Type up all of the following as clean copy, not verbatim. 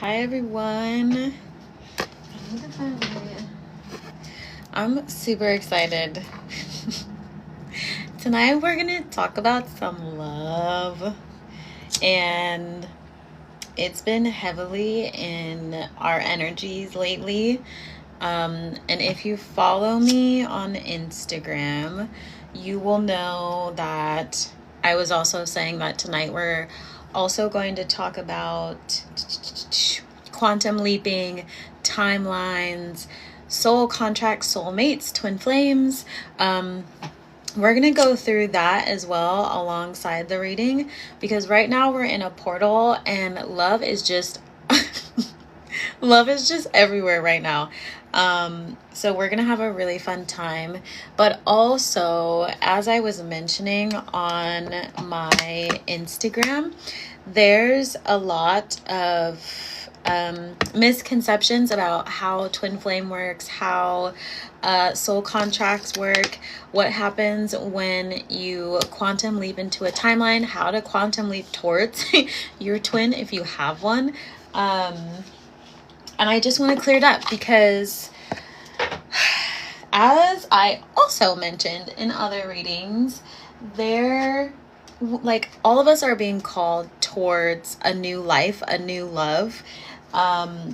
Hi everyone. I'm super excited. Tonight we're gonna talk about some love, and it's been heavily in our energies lately. And if you follow me on Instagram, you will know that I was also saying that tonight we're also going to talk about quantum leaping, timelines, soul contracts, soulmates, twin flames. We're going to go through that as well alongside the reading, because right now we're in a portal and love is just love is just everywhere right now. So we're gonna have a really fun time. But also, as I was mentioning on my Instagram, there's a lot of misconceptions about how twin flame works, how soul contracts work, what happens when you quantum leap into a timeline, how to quantum leap towards your twin if you have one. And I just want to clear it up because, as I also mentioned in other readings, all of us are being called towards a new life, a new love,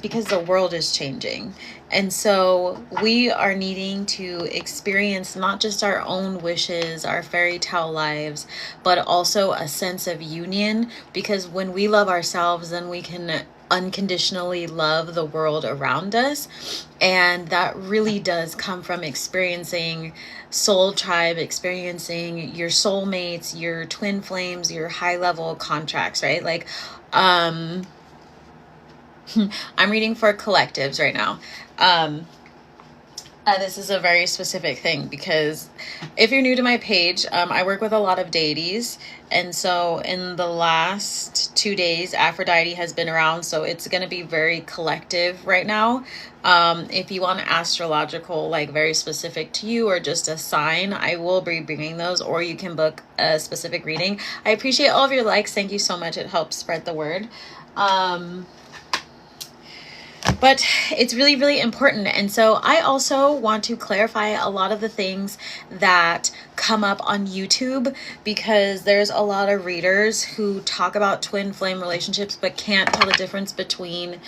because the world is changing. And so we are needing to experience not just our own wishes, our fairy tale lives, but also a sense of union, because when we love ourselves, then we can unconditionally love the world around us. And that really does come from experiencing soul tribe, experiencing your soulmates, your twin flames, your high level contracts, right? I'm reading for collectives right now. This is a very specific thing because if you're new to my page, I work with a lot of deities. And so in the last 2 days, Aphrodite has been around. So it's going to be very collective right now. If you want astrological, like very specific to you or just a sign, I will be bringing those, or you can book a specific reading. I appreciate all of your likes. Thank you so much. It helps spread the word. But it's really, really important. And so I also want to clarify a lot of the things that come up on YouTube, because there's a lot of readers who talk about twin flame relationships but can't tell the difference between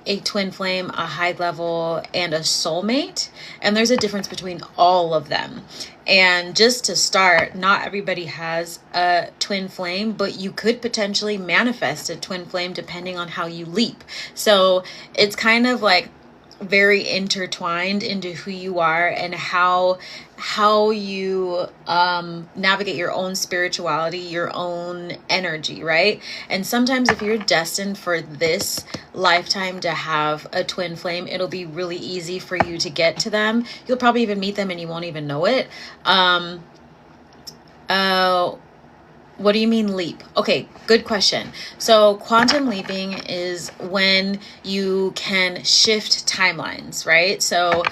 a twin flame, a high level, and a soulmate. And there's a difference between all of them. And just to start, not everybody has a twin flame, but you could potentially manifest a twin flame depending on how you leap. So it's kind of like very intertwined into who you are and how you navigate your own spirituality, your own energy, right? And sometimes if you're destined for this lifetime to have a twin flame, it'll be really easy for you to get to them. You'll probably even meet them and you won't even know it. What do you mean leap? Okay, good question. So quantum leaping is when you can shift timelines, right? So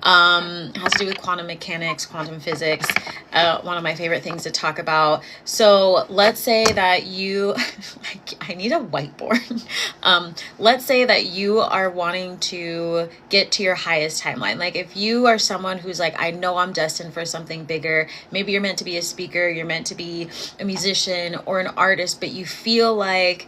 it has to do with quantum mechanics, quantum physics, one of my favorite things to talk about. So let's say that you, I need a whiteboard. Let's say that you are wanting to get to your highest timeline. Like if you are someone who's like, I know I'm destined for something bigger. Maybe you're meant to be a speaker, you're meant to be a musician or an artist, but you feel like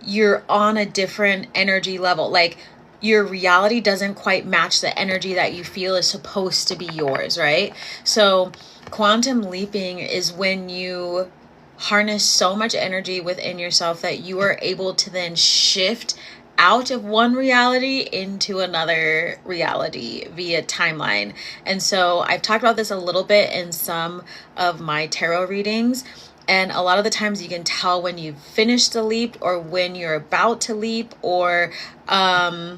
you're on a different energy level. Like your reality doesn't quite match the energy that you feel is supposed to be yours, right? So quantum leaping is when you harness so much energy within yourself that you are able to then shift out of one reality into another reality via timeline. And so I've talked about this a little bit in some of my tarot readings. And a lot of the times you can tell when you've finished the leap or when you're about to leap, or I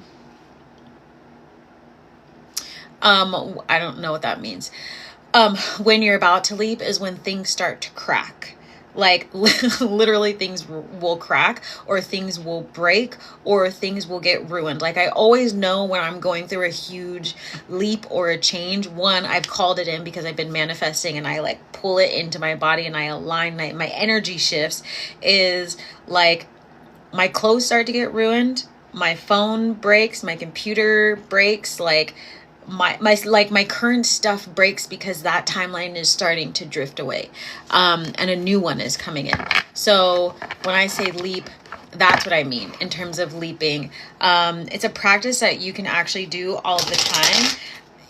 don't know what that means. When you're about to leap is when things start to crack. Like literally things will crack, or things will break, or things will get ruined. Like I always know when I'm going through a huge leap or a change. One, I've called it in because I've been manifesting and I like pull it into my body and I align my energy shifts. Is like my clothes start to get ruined. my phone breaks, my computer breaks, like my current stuff breaks because that timeline is starting to drift away, and a new one is coming in. So when I say leap, that's what I mean in terms of leaping. It's a practice that you can actually do all the time.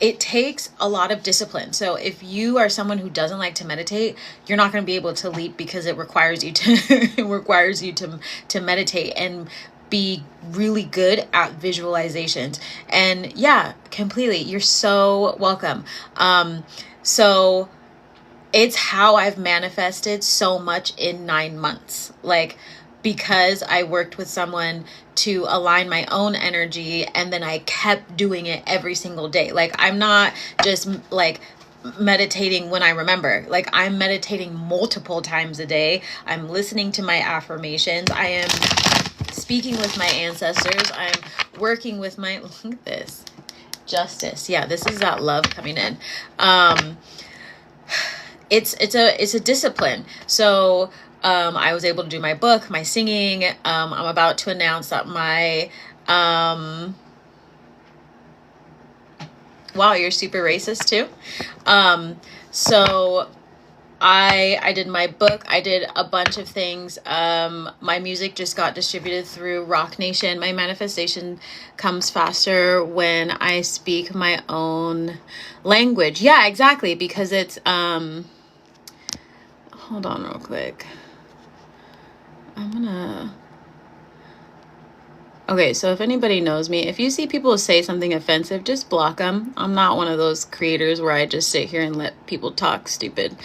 It takes a lot of discipline. So if you are someone who doesn't like to meditate, you're not going to be able to leap, because it requires you to it requires you to meditate and be really good at visualizations. And yeah, completely, you're so welcome. So it's how I've manifested so much in 9 months, like, because I worked with someone to align my own energy, and then I kept doing it every single day. Like, I'm not just like meditating when I remember. Like, I'm meditating multiple times a day. I'm listening to my affirmations. I am speaking with my ancestors. I'm working with my, look at this, justice. Yeah, this is that love coming in. It's a discipline. So I was able to do my book, my singing. I'm about to announce that my wow, you're super racist too. So I did my book. I did a bunch of things. My music just got distributed through Rock Nation. My manifestation comes faster when I speak my own language. Yeah, exactly. Because it's, hold on real quick. Okay, so if anybody knows me, if you see people say something offensive, just block them. I'm not one of those creators where I just sit here and let people talk stupid.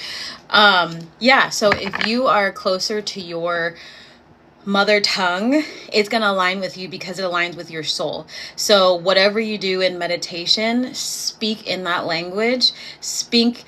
Yeah, so if you are closer to your mother tongue, it's going to align with you because it aligns with your soul. So whatever you do in meditation, speak in that language. Speak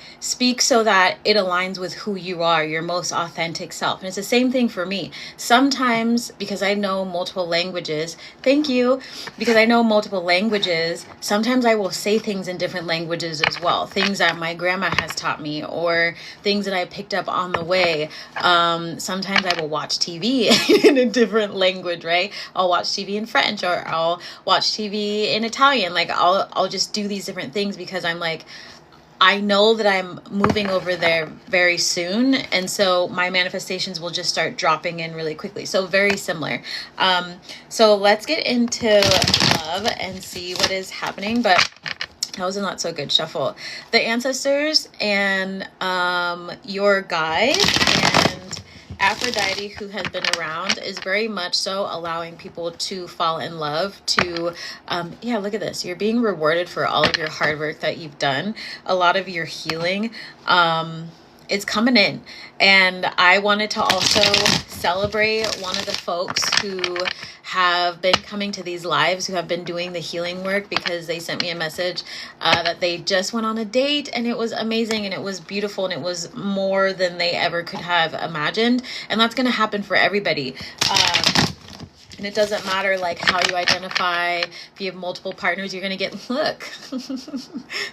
so that it aligns with who you are, your most authentic self. And it's the same thing for me. Sometimes, because I know multiple languages, because I know multiple languages, sometimes I will say things in different languages as well. Things that my grandma has taught me, or things that I picked up on the way. Sometimes I will watch TV in a different language, right? I'll watch TV in French, or I'll watch TV in Italian. Like, I'll just do these different things because I'm like, I know that I'm moving over there very soon. And so my manifestations will just start dropping in really quickly. So very similar. So let's get into love and see what is happening. But that was a not so good shuffle. The ancestors and your guide and Aphrodite, who has been around, is very much so allowing people to fall in love, to, yeah, look at this. You're being rewarded for all of your hard work that you've done. A lot of your healing is coming in. And I wanted to also celebrate one of the folks who have been coming to these lives, who have been doing the healing work, because they sent me a message that they just went on a date, and it was amazing, and it was beautiful, and it was more than they ever could have imagined. And that's going to happen for everybody. And it doesn't matter like how you identify. If you have multiple partners, you're going to get, look,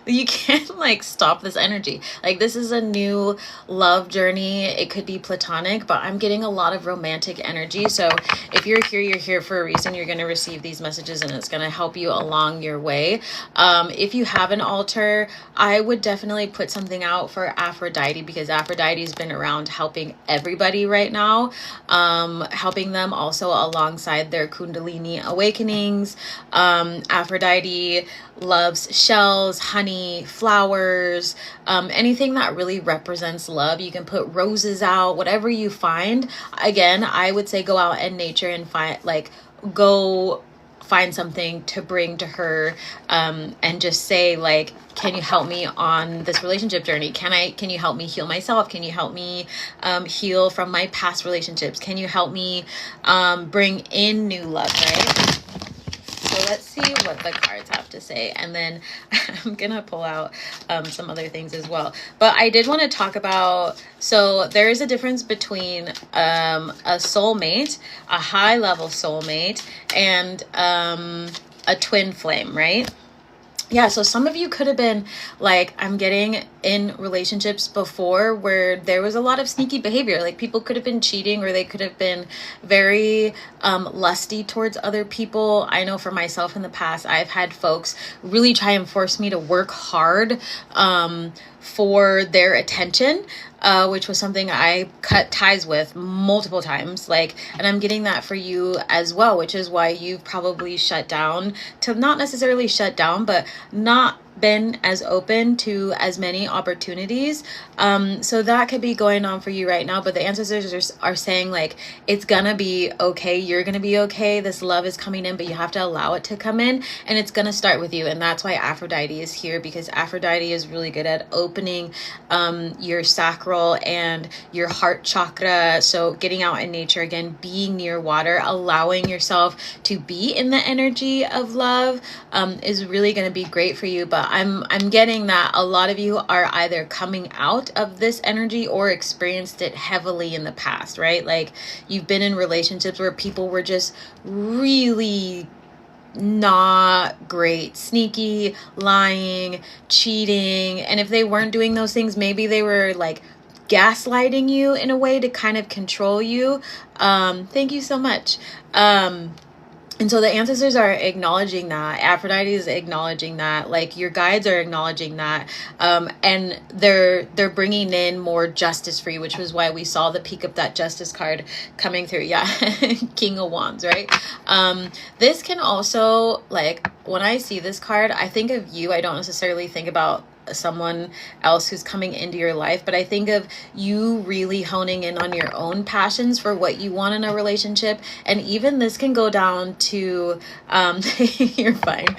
you can't like stop this energy. Like, this is a new love journey. It could be platonic, but I'm getting a lot of romantic energy. So if you're here for a reason. You're going to receive these messages, and it's going to help you along your way. If you have an altar, I would definitely put something out for Aphrodite, because Aphrodite's been around helping everybody right now, helping them also alongside their Kundalini awakenings. Aphrodite loves shells, honey, flowers, anything that really represents love. You can put roses out, whatever you find. Again, I would say go out in nature and go find something to bring to her, and just say like, can you help me on this relationship journey? Can you help me heal myself? Can you help me heal from my past relationships? Can you help me bring in new love, right? So let's see what the cards have to say. And then I'm going to pull out some other things as well. But I did want to talk about, so there is a difference between a soulmate, a high level soulmate, and a twin flame, right? Yeah, so some of you could have been like, I'm getting in relationships before where there was a lot of sneaky behavior. Like people could have been cheating, or they could have been very lusty towards other people. I know for myself in the past, I've had folks really try and force me to work hard for their attention, which was something I cut ties with multiple times. Like, and I'm getting that for you as well, which is why you've probably shut down, to not necessarily shut down, but not been as open to as many opportunities. So that could be going on for you right now, but the ancestors are saying like, it's gonna be okay. You're gonna be okay. This love is coming in, but you have to allow it to come in, and it's gonna start with you. And that's why Aphrodite is here, because Aphrodite is really good at opening your sacral and your heart chakra. So getting out in nature again, being near water, allowing yourself to be in the energy of love is really going to be great for you. But I'm getting that a lot of you are either coming out of this energy or experienced it heavily in the past, right? Like you've been in relationships where people were just really not great, sneaky, lying, cheating. And if they weren't doing those things, maybe they were like gaslighting you in a way to kind of control you. Thank you so much. And so the ancestors are acknowledging that. Aphrodite is acknowledging that. Like your guides are acknowledging that. And they're bringing in more justice for you, which was why we saw the peak of that justice card coming through. Yeah. King of Wands, right? This can also, like, when I see this card, I think of you. I don't necessarily think about someone else who's coming into your life, but I think of you really honing in on your own passions for what you want in a relationship. And even this can go down to you're fine.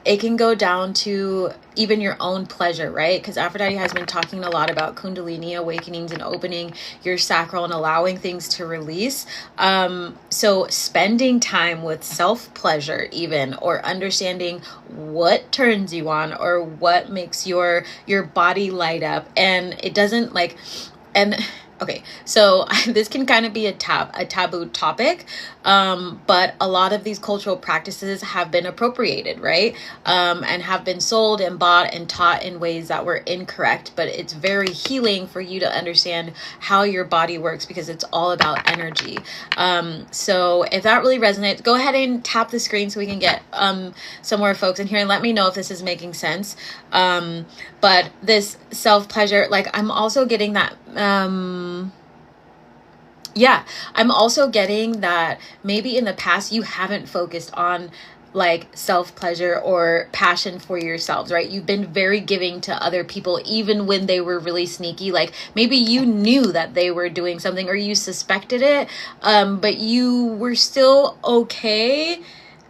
It can go down to even your own pleasure, right? Because Aphrodite has been talking a lot about Kundalini awakenings and opening your sacral and allowing things to release. So spending time with self-pleasure even, or understanding what turns you on or what makes your body light up. And it doesn't like, and okay, so this can kind of be a taboo topic, but a lot of these cultural practices have been appropriated, right? And have been sold and bought and taught in ways that were incorrect. But it's very healing for you to understand how your body works, because it's all about energy. So if that really resonates, go ahead and tap the screen so we can get some more folks in here, and let me know if this is making sense. But this self-pleasure, like I'm also getting that, yeah, I'm also getting that maybe in the past you haven't focused on like self-pleasure or passion for yourselves, right? You've been very giving to other people, even when they were really sneaky. Like maybe you knew that they were doing something, or you suspected it, but you were still okay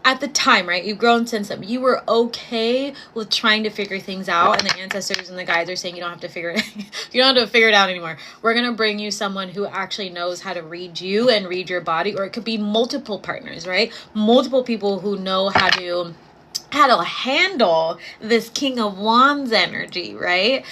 at the time, right? You've grown since then. You were okay with trying to figure things out, and the ancestors and the guides are saying you don't have to figure it you don't have to figure it out anymore. We're going to bring you someone who actually knows how to read you and read your body. Or it could be multiple partners, right? Multiple people who know how to handle this King of Wands energy, right?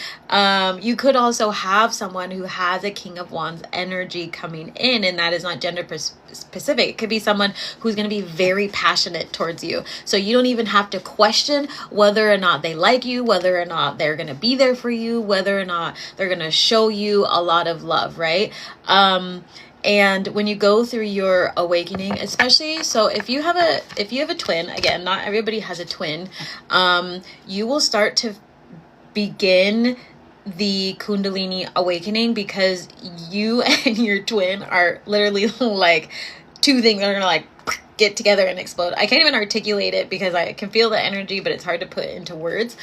You could also have someone who has a King of Wands energy coming in, and that is not gender specific. It could be someone who's going to be very passionate towards you. So you don't even have to question whether or not they like you, whether or not they're going to be there for you, whether or not they're going to show you a lot of love, right? And when you go through your awakening, especially, so if you have a twin, again, not everybody has a twin, you will start to begin the Kundalini awakening, because you and your twin are literally like two things that are gonna like get together and explode. I can't even articulate it because I can feel the energy, but it's hard to put into words.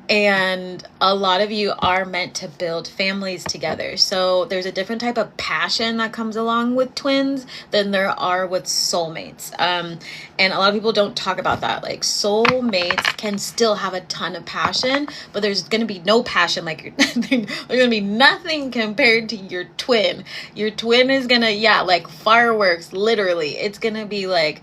And a lot of you are meant to build families together. So there's a different type of passion that comes along with twins than there are with soulmates. And a lot of people don't talk about that. Like soulmates can still have a ton of passion, but there's going to be no passion. Like there's going to be nothing compared to your twin. Your twin is going to, yeah, like fireworks, literally. It's going to be like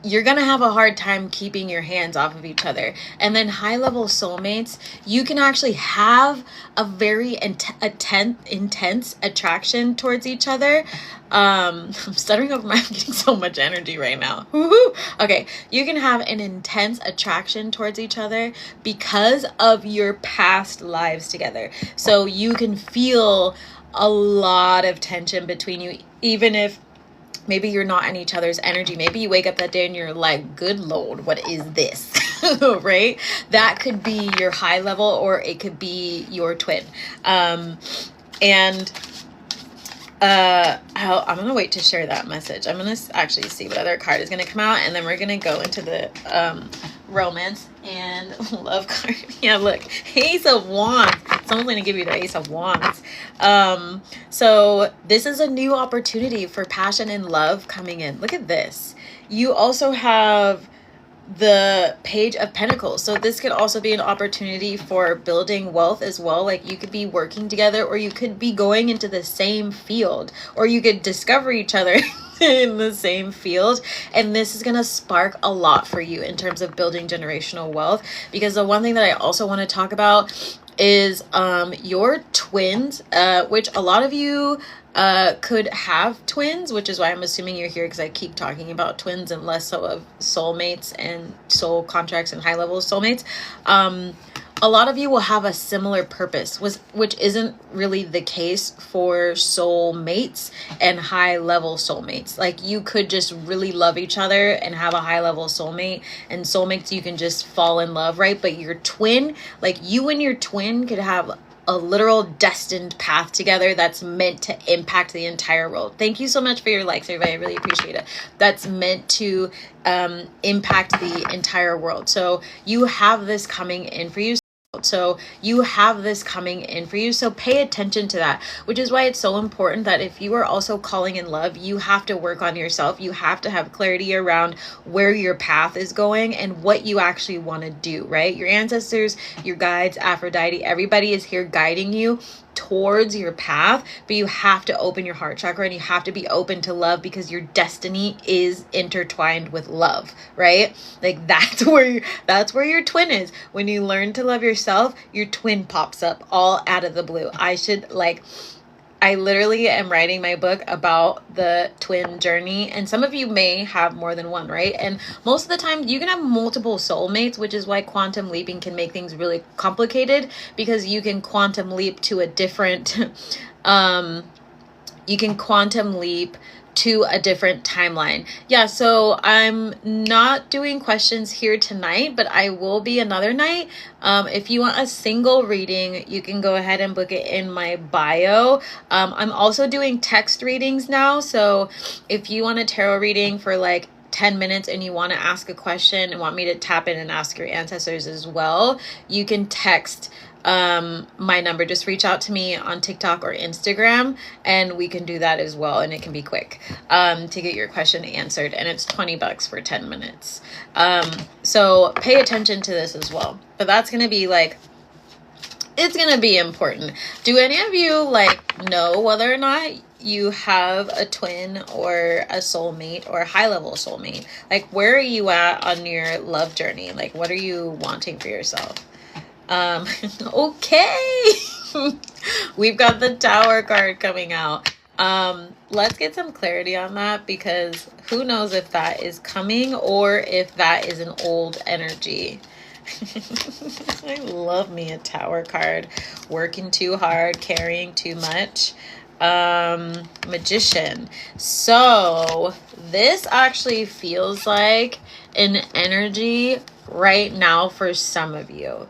you're going to have a hard time keeping your hands off of each other. And then high level soulmates, you can actually have a very intense attraction towards each other. I'm stuttering over I'm getting so much energy right now. Woo-hoo. Okay. You can have an intense attraction towards each other because of your past lives together. So you can feel a lot of tension between you, even if maybe you're not in each other's energy. Maybe you wake up that day and you're like, good Lord, what is this? Right? That could be your high level, or it could be your twin. I'm going to wait to share that message. I'm going to actually see what other card is going to come out, and then we're going to go into the romance and love card. Yeah, look, Ace of Wands. Someone's going to give you the Ace of Wands. So this is a new opportunity for passion and love coming in. Look at this. You also have the Page of Pentacles. So this could also be an opportunity for building wealth as well. Like you could be working together, or you could be going into the same field, or you could discover each other in the same field. And this is going to spark a lot for you in terms of building generational wealth. Because the one thing that I also want to talk about is your twins, which a lot of you could have twins, which is why I'm assuming you're here, because I keep talking about twins and less so of soulmates and soul contracts and high level soulmates. A lot of you will have a similar purpose, which isn't really the case for soulmates and high level soulmates. Like you could just really love each other and have a high level soulmate, and soulmates you can just fall in love, right? But your twin, like you and your twin could have a literal destined path together that's meant to impact the entire world. Thank you so much for your likes, everybody. I really appreciate it. That's meant to impact the entire world. So you have this coming in for you. So pay attention to that, which is why it's so important that if you are also calling in love, you have to work on yourself. You have to have clarity around where your path is going and what you actually want to do, right? Your ancestors, your guides, Aphrodite, everybody is here guiding you towards your path, but you have to open your heart chakra and you have to be open to love, because your destiny is intertwined with love, right? Like that's where your twin is. When you learn to love yourself, your twin pops up all out of the blue. I literally am writing my book about the twin journey, and some of you may have more than one, right? And most of the time you can have multiple soulmates, which is why quantum leaping can make things really complicated, because you can quantum leap to a different timeline. Yeah, so I'm not doing questions here tonight, but I will be another night. If you want a single reading, you can go ahead and book it in my bio. I'm also doing text readings now. So if you want a tarot reading for like 10 minutes and you want to ask a question and want me to tap in and ask your ancestors as well, you can text my number. Just reach out to me on TikTok or Instagram and we can do that as well, and it can be quick to get your question answered, and it's $20 for 10 minutes. So pay attention to this as well, but that's gonna be like, it's gonna be important. Do any of you like know whether or not you have a twin or a soulmate or a high level soulmate? Like, where are you at on your love journey? Like, what are you wanting for yourself? Okay. We've got the Tower card coming out. Let's get some clarity on that, because who knows if that is coming or if that is an old energy. I love me a Tower card. Working too hard, carrying too much. Magician. So this actually feels like an energy right now for some of you.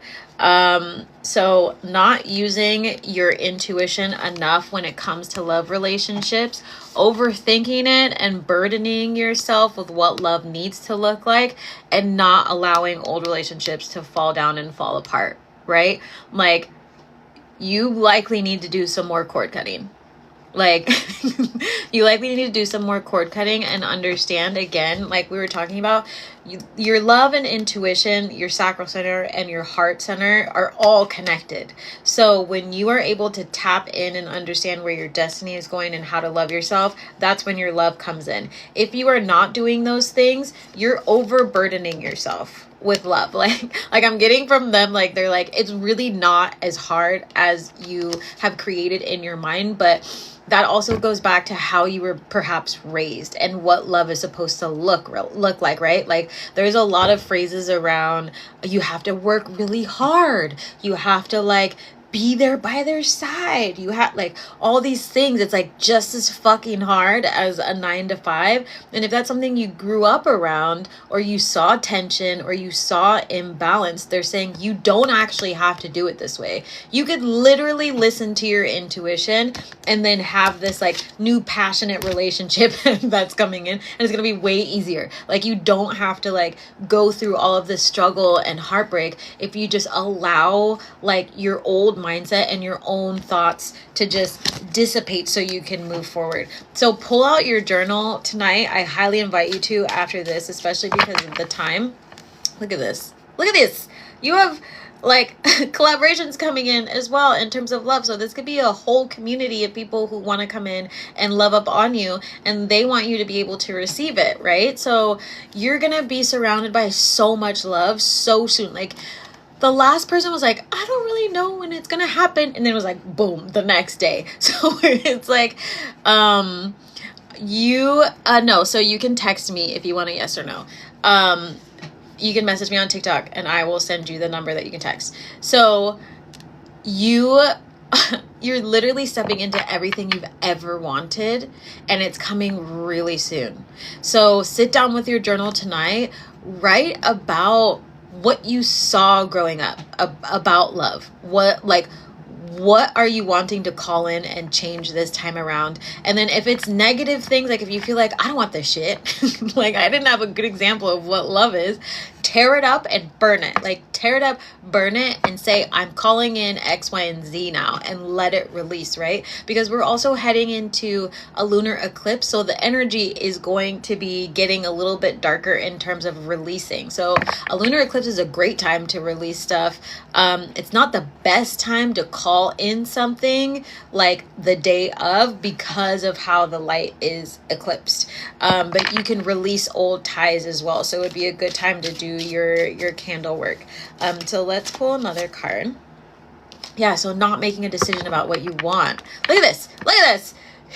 So not using your intuition enough when it comes to love relationships, overthinking it and burdening yourself with what love needs to look like, and not allowing old relationships to fall down and fall apart, right? Like, you likely need to do some more cord cutting. Like, you likely need to do some more cord cutting and understand, again, like we were talking about, your love and intuition, your sacral center and your heart center are all connected. So when you are able to tap in and understand where your destiny is going and how to love yourself, that's when your love comes in. If you are not doing those things, you're overburdening yourself with love. Like I'm getting from them, like they're like, it's really not as hard as you have created in your mind, but that also goes back to how you were perhaps raised and what love is supposed to look like, right? Like there's a lot of phrases around, you have to work really hard, you have to like be there by their side, you have like all these things. It's like just as fucking hard as a 9 to 5. And if that's something you grew up around, or you saw tension, or you saw imbalance, they're saying you don't actually have to do it this way. You could literally listen to your intuition and then have this like new passionate relationship that's coming in, and it's gonna be way easier. Like you don't have to like go through all of this struggle and heartbreak if you just allow like your old mindset and your own thoughts to just dissipate so you can move forward. So pull out your journal tonight. I highly invite you to after this, especially because of the time. Look at this. Look at this. You have like collaborations coming in as well in terms of love. So this could be a whole community of people who want to come in and love up on you, and they want you to be able to receive it, right? So you're going to be surrounded by so much love so soon. Like the last person was like, I don't really know when it's going to happen. And then it was like, boom, the next day. So it's like, no, so you can text me if you want a yes or no. You can message me on TikTok and I will send you the number that you can text. So you're literally stepping into everything you've ever wanted, and it's coming really soon. So sit down with your journal tonight, write about what you saw growing up about love. What are you wanting to call in and change this time around? And then if it's negative things, like if you feel like I don't want this shit, like I didn't have a good example of what love is, tear it up and burn it. Like tear it up, burn it, and say, I'm calling in X, Y, and Z now, and let it release, right? Because we're also heading into a lunar eclipse. So the energy is going to be getting a little bit darker in terms of releasing. So a lunar eclipse is a great time to release stuff. It's not the best time to call in something like the day of because of how the light is eclipsed. But you can release old ties as well. So it would be a good time to do your candle work. So let's pull another card. Yeah, so not making a decision about what you want. Look at this. Look at this.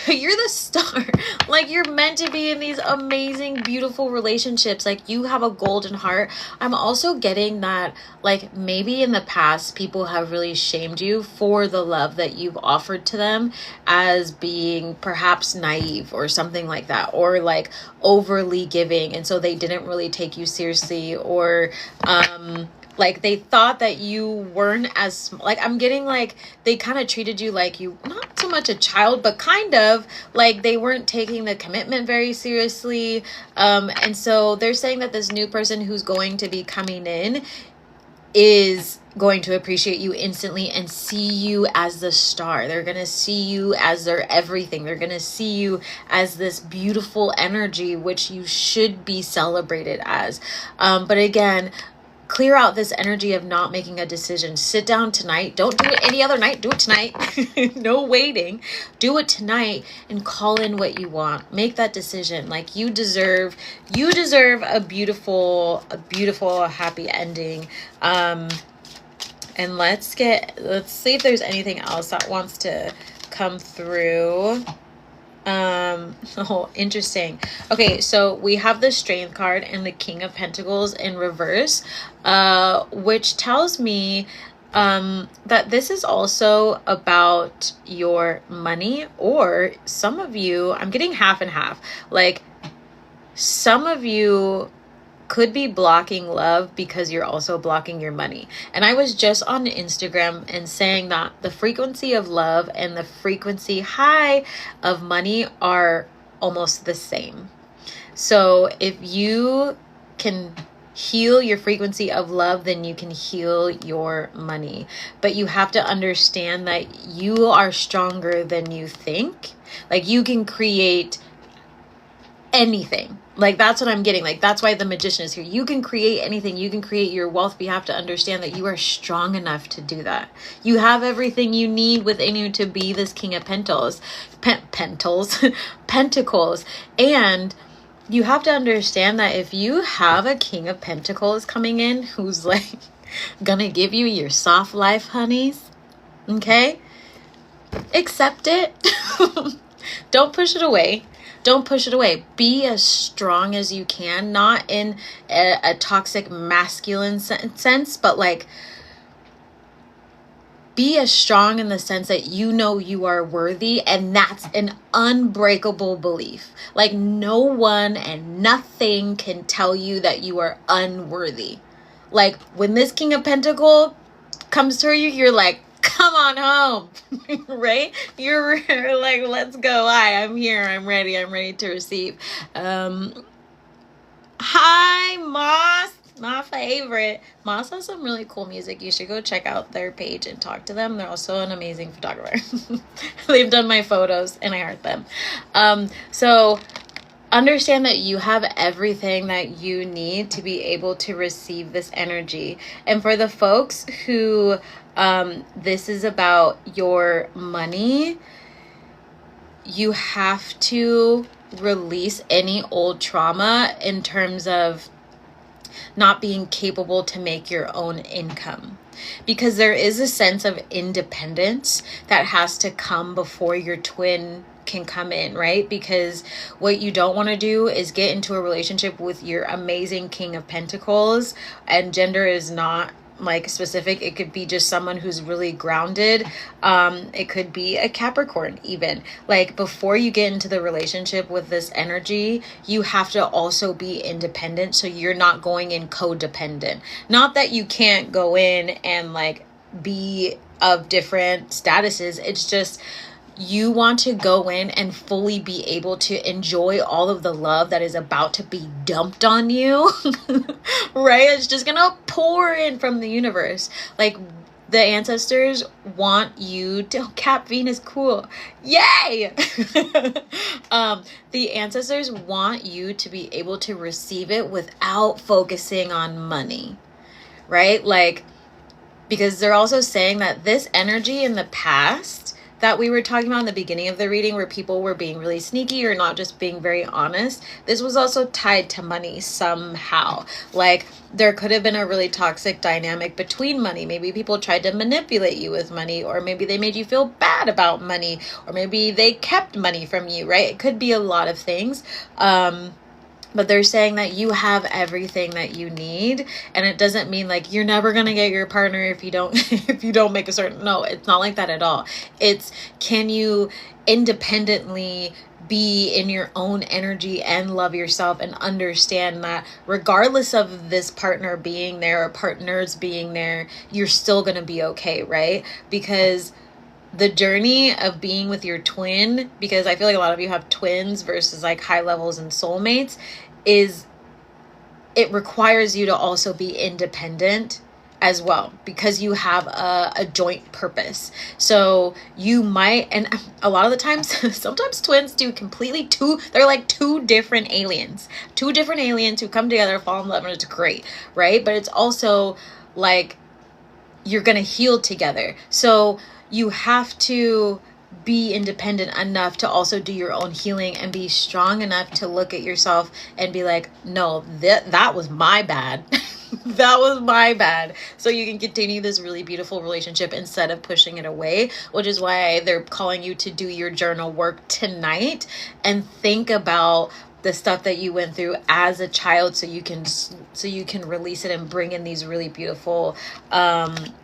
You're the star. Like you're meant to be in these amazing, beautiful relationships. Like you have a golden heart. I'm also getting that like maybe in the past people have really shamed you for the love that you've offered to them as being perhaps naive or something like that, or like overly giving, and so they didn't really take you seriously, or like they thought that you weren't as, like I'm getting like they kind of treated you like you, not so much a child, but kind of like they weren't taking the commitment very seriously. And so they're saying that this new person who's going to be coming in is going to appreciate you instantly and see you as the star. They're going to see you as their everything. They're going to see you as this beautiful energy, which you should be celebrated as. But again, clear out this energy of not making a decision. Sit down tonight. Don't do it any other night. Do it tonight. No waiting. Do it tonight and call in what you want. Make that decision. Like you deserve a beautiful, happy ending. And let's see if there's anything else that wants to come through. Oh, interesting. Okay, so we have the Strength card and the King of Pentacles in reverse, which tells me that this is also about your money, or some of you, I'm getting half and half. Like some of you could be blocking love because you're also blocking your money. And I was just on Instagram and saying that the frequency of love and the frequency high of money are almost the same. So if you can heal your frequency of love, then you can heal your money. But you have to understand that you are stronger than you think. Like you can create anything. Like, that's what I'm getting. Like, that's why the Magician is here. You can create anything. You can create your wealth, but you have to understand that you are strong enough to do that. You have everything you need within you to be this King of Pentacles. Pentacles. And you have to understand that if you have a King of Pentacles coming in who's like gonna give you your soft life, honeys, okay? Accept it. Don't push it away. Don't push it away. Be as strong as you can, not in a toxic masculine sense, but like be as strong in the sense that you know you are worthy, and that's an unbreakable belief. Like, no one and nothing can tell you that you are unworthy. Like, when this King of Pentacles comes to you, you're like, come on home, right? You're like, let's go. Hi, I'm here. I'm ready to receive. Hi, Moss, my favorite. Moss has some really cool music. You should go check out their page and talk to them. They're also an amazing photographer. They've done my photos and I heart them. So understand that you have everything that you need to be able to receive this energy. And for the folks who this is about your money, you have to release any old trauma in terms of not being capable to make your own income, because there is a sense of independence that has to come before your twin can come in, right? Because what you don't want to do is get into a relationship with your amazing King of Pentacles, and gender is not like specific. It could be just someone who's really grounded. It could be a Capricorn even. Like, before you get into the relationship with this energy, you have to also be independent, so you're not going in codependent. Not that you can't go in and like be of different statuses. It's just you want to go in and fully be able to enjoy all of the love that is about to be dumped on you, right? It's just gonna pour in from the universe. Like, the ancestors want you to, Cap Venus, cool. Yay! The ancestors want you to be able to receive it without focusing on money, right? Like, because they're also saying that this energy in the past that we were talking about in the beginning of the reading, where people were being really sneaky or not just being very honest, this was also tied to money somehow. Like, there could have been a really toxic dynamic between money. Maybe people tried to manipulate you with money, or maybe they made you feel bad about money, or maybe they kept money from you, right? It could be a lot of things. But they're saying that you have everything that you need, and it doesn't mean like you're never going to get your partner if you don't if you don't make a certain, no, it's not like that at all. It's, can you independently be in your own energy and love yourself, and understand that regardless of this partner being there or partners being there, you're still going to be okay, right? Because the journey of being with your twin, because I feel like a lot of you have twins versus like high levels and soulmates, is it requires you to also be independent as well, because you have a joint purpose. So you might, and a lot of the times, sometimes twins do completely they're like two different aliens who come together, fall in love, and it's great, right? But it's also like you're gonna heal together. So you have to be independent enough to also do your own healing, and be strong enough to look at yourself and be like, no, that was my bad. That was my bad. So you can continue this really beautiful relationship instead of pushing it away, which is why they're calling you to do your journal work tonight and think about the stuff that you went through as a child, so you can release it and bring in these really beautiful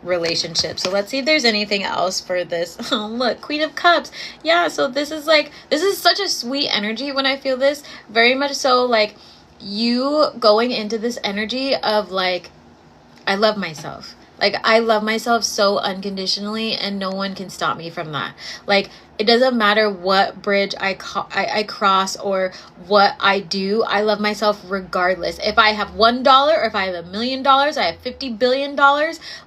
relationships. So let's see if there's anything else for this. Oh, look, Queen of Cups. Yeah, so this is such a sweet energy when I feel this. Very much so, like, you going into this energy of like, I love myself. Like, I love myself so unconditionally, and no one can stop me from that. Like, It doesn't matter what bridge I cross or what I do. I love myself regardless. If I have $1 or if I have $1 million, I have $50 billion.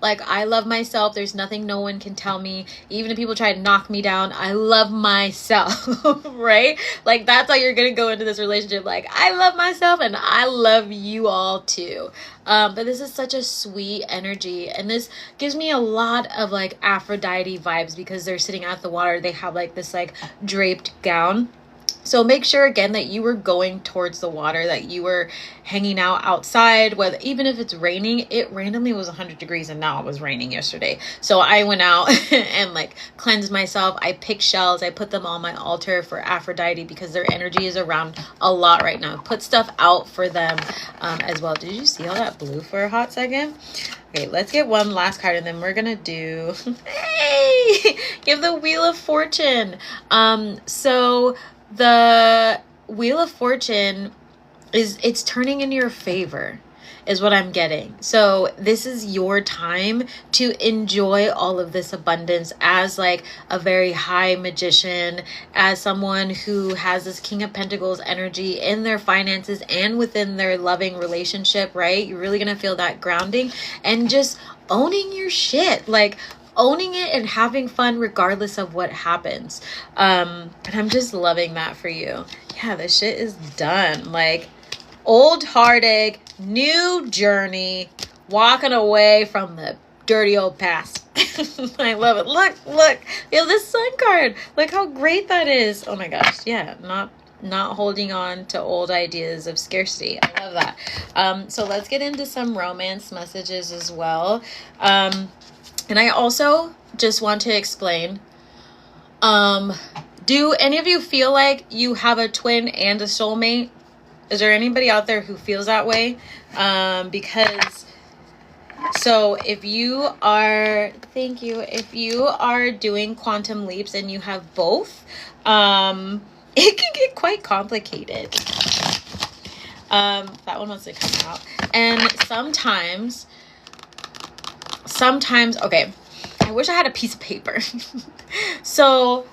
Like, I love myself. There's nothing no one can tell me. Even if people try to knock me down, I love myself, right? Like, that's how you're going to go into this relationship. Like, I love myself and I love you all too. But this is such a sweet energy, and this gives me a lot of like Aphrodite vibes because they're sitting at the water. They have like this like draped gown. So make sure again that you were going towards the water, that you were hanging out outside, whether even if it's raining. It randomly was 100 degrees and now it was raining yesterday. So I went out and like cleansed myself. I picked shells. I put them on my altar for Aphrodite because their energy is around a lot right now. Put stuff out for them as well. Did you see all that blue for a hot second? Okay, let's get one last card and then we're gonna do hey, give the Wheel of Fortune. So the Wheel of Fortune it's turning in your favor is what I'm getting. So this is your time to enjoy all of this abundance as like a very high magician, as someone who has this King of Pentacles energy in their finances and within their loving relationship, right? You're really gonna feel that grounding and just owning your shit, like owning it and having fun regardless of what happens. And I'm just loving that for you. Yeah, this shit is done. Like, old heartache, new journey, walking away from the dirty old past. I love it. Look, feel this sun card. Look how great that is. Oh my gosh. Yeah, not holding on to old ideas of scarcity. I love that. So let's get into some romance messages as well. And I also just want to explain, do any of you feel like you have a twin and a soulmate? Is there anybody out there who feels that way? Because, so if you are, thank you, if you are doing quantum leaps and you have both, it can get quite complicated. That one wants to come out. And sometimes, okay, I wish I had a piece of paper. So,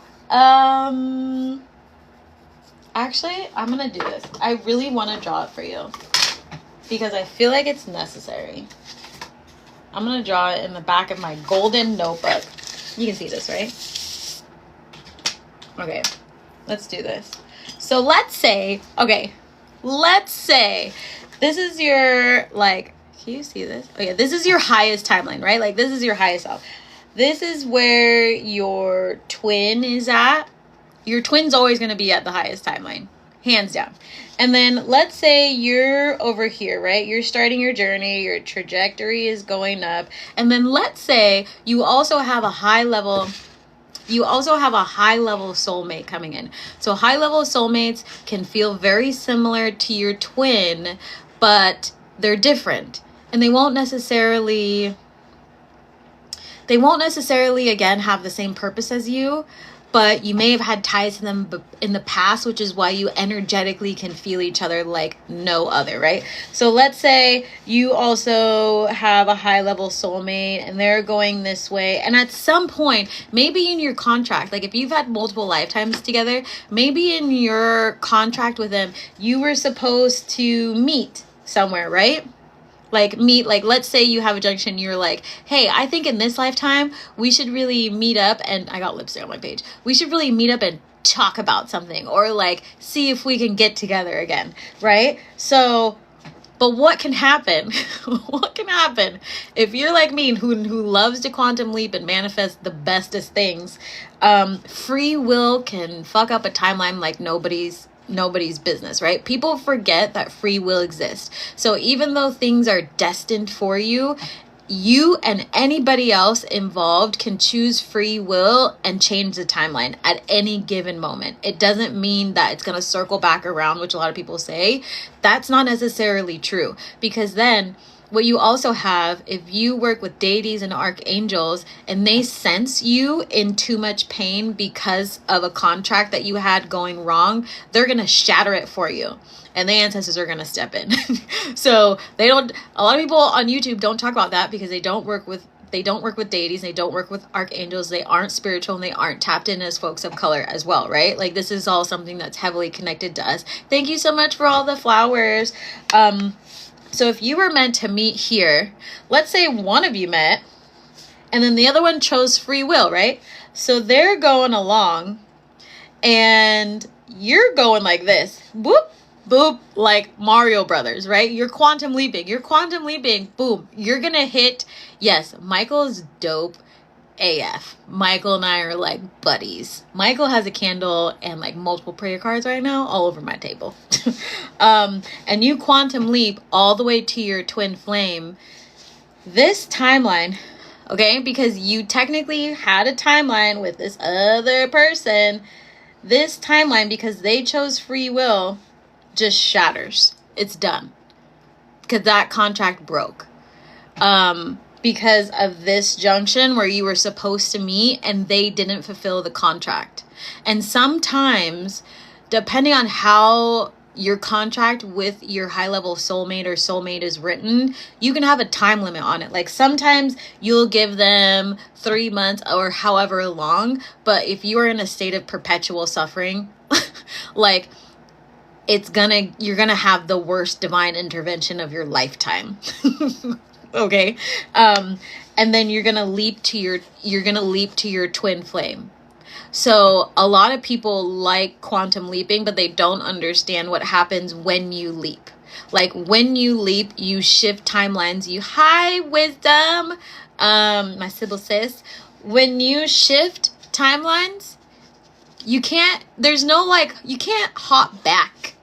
actually, I'm gonna do this. I really want to draw it for you because I feel like it's necessary. I'm gonna draw it in the back of my golden notebook. You can see this, right? Okay, let's do this. So let's say this is your, like, can you see this? Oh yeah, this is your highest timeline, right? Like, this is your highest self. This is where your twin is at. Your twin's always going to be at the highest timeline, hands down. And then let's say you're over here, right? You're starting your journey, your trajectory is going up. And then let's say you also have a high level soulmate coming in. So high level soulmates can feel very similar to your twin, but they're different. And they won't necessarily again have the same purpose as you, but you may have had ties to them in the past, which is why you energetically can feel each other like no other, right? So let's say you also have a high level soulmate and they're going this way. And at some point, maybe in your contract, like if you've had multiple lifetimes together, maybe in your contract with them, you were supposed to meet somewhere, right? Like let's say you have a junction, you're like, hey, I think in this lifetime we should really meet up, and I got lipstick on my page, we should really meet up and talk about something, or like see if we can get together again, right? So, but what can happen? What can happen if you're like me, who loves to quantum leap and manifest the bestest things? Free will can fuck up a timeline like nobody's business, right? People forget that free will exists. So even though things are destined for you, you and anybody else involved can choose free will and change the timeline at any given moment. It doesn't mean that it's going to circle back around, which a lot of people say. That's not necessarily true, because then what you also have, if you work with deities and archangels and they sense you in too much pain because of a contract that you had going wrong, they're going to shatter it for you. And the ancestors are going to step in. So a lot of people on YouTube don't talk about that because they don't work with They don't work with deities. They don't work with archangels. They aren't spiritual, and they aren't tapped in as folks of color as well, right? Like, this is all something that's heavily connected to us. Thank you so much for all the flowers. So if you were meant to meet here, let's say one of you met, and then the other one chose free will, right? So they're going along, and you're going like this. Whoop, boop, like Mario Brothers, right? You're quantum leaping. You're quantum leaping. Boom. You're going to hit. Yes, Michael's dope AF. Michael and I are like buddies. Michael has a candle and like multiple prayer cards right now all over my table. And you quantum leap all the way to your twin flame. This timeline, okay, because you technically had a timeline with this other person. This timeline, because they chose free will, just shatters. It's done. Because that contract broke. Because of this junction where you were supposed to meet and they didn't fulfill the contract. And sometimes, depending on how your contract with your high level soulmate or soulmate is written, you can have a time limit on it. Like, sometimes you'll give them 3 months or however long, but if you are in a state of perpetual suffering, like, you're gonna have the worst divine intervention of your lifetime. Okay. And then you're gonna leap to your twin flame. So a lot of people like quantum leaping, but they don't understand what happens when you leap. Like, when you leap, you shift timelines. Hi, wisdom. My Sybil sis. When you shift timelines, you can't hop back.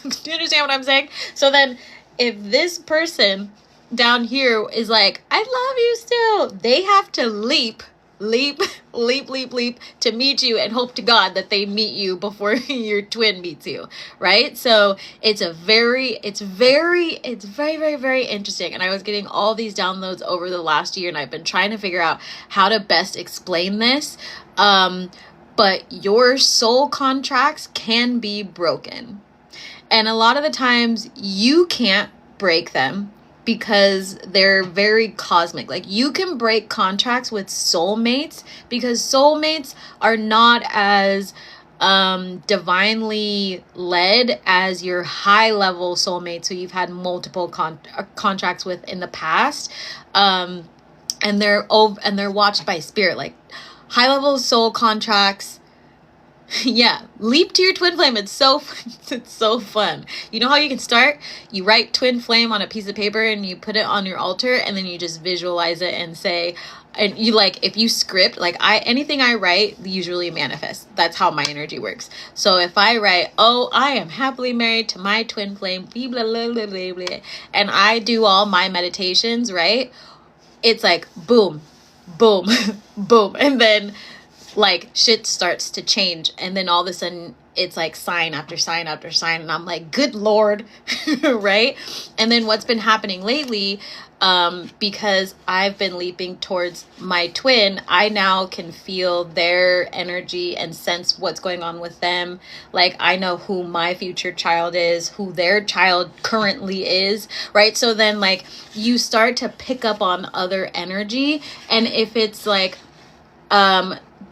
Do you understand what I'm saying? So then if this person down here is like, I love you still, they have to leap to meet you and hope to God that they meet you before your twin meets you, right? So it's very, very, very interesting. And I was getting all these downloads over the last year, and I've been trying to figure out how to best explain this. But your soul contracts can be broken. And a lot of the times you can't break them because they're very cosmic. Like, you can break contracts with soulmates because soulmates are not as divinely led as your high level soulmates who you've had multiple contracts with in the past. And they're watched by spirit. Like, high level soul contracts, yeah, leap to your twin flame. It's so fun. You know how you can start? You write twin flame on a piece of paper and you put it on your altar, and then you just visualize it and say, and you, like, if you script, like, anything I write usually manifests. That's how my energy works. So if I write, oh, I am happily married to my twin flame, blah, blah, blah, blah, blah, and I do all my meditations, right? It's like boom, boom, boom, and then like shit starts to change, and then all of a sudden it's like sign after sign after sign, and I'm like, good Lord. Right? And then what's been happening lately, because I've been leaping towards my twin, I now can feel their energy and sense what's going on with them. Like, I know who my future child is, who their child currently is, right? So then, like, you start to pick up on other energy, and if it's like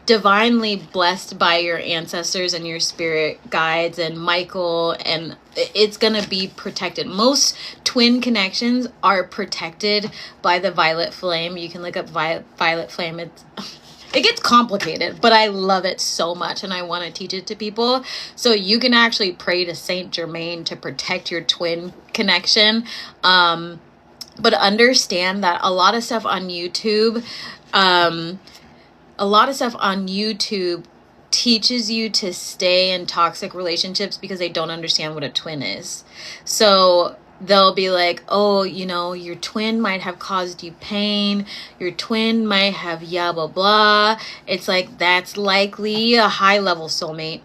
divinely blessed by your ancestors and your spirit guides and Michael, and it's gonna be protected. Most twin connections are protected by the violet flame. You can look up violet flame. It gets complicated, but I love it so much, and I want to teach it to people. So you can actually pray to Saint Germain to protect your twin connection. But understand that a lot of stuff on YouTube, teaches you to stay in toxic relationships because they don't understand what a twin is. So they'll be like, oh, you know, your twin might have caused you pain. Your twin might have blah, blah. It's like, that's likely a high level soulmate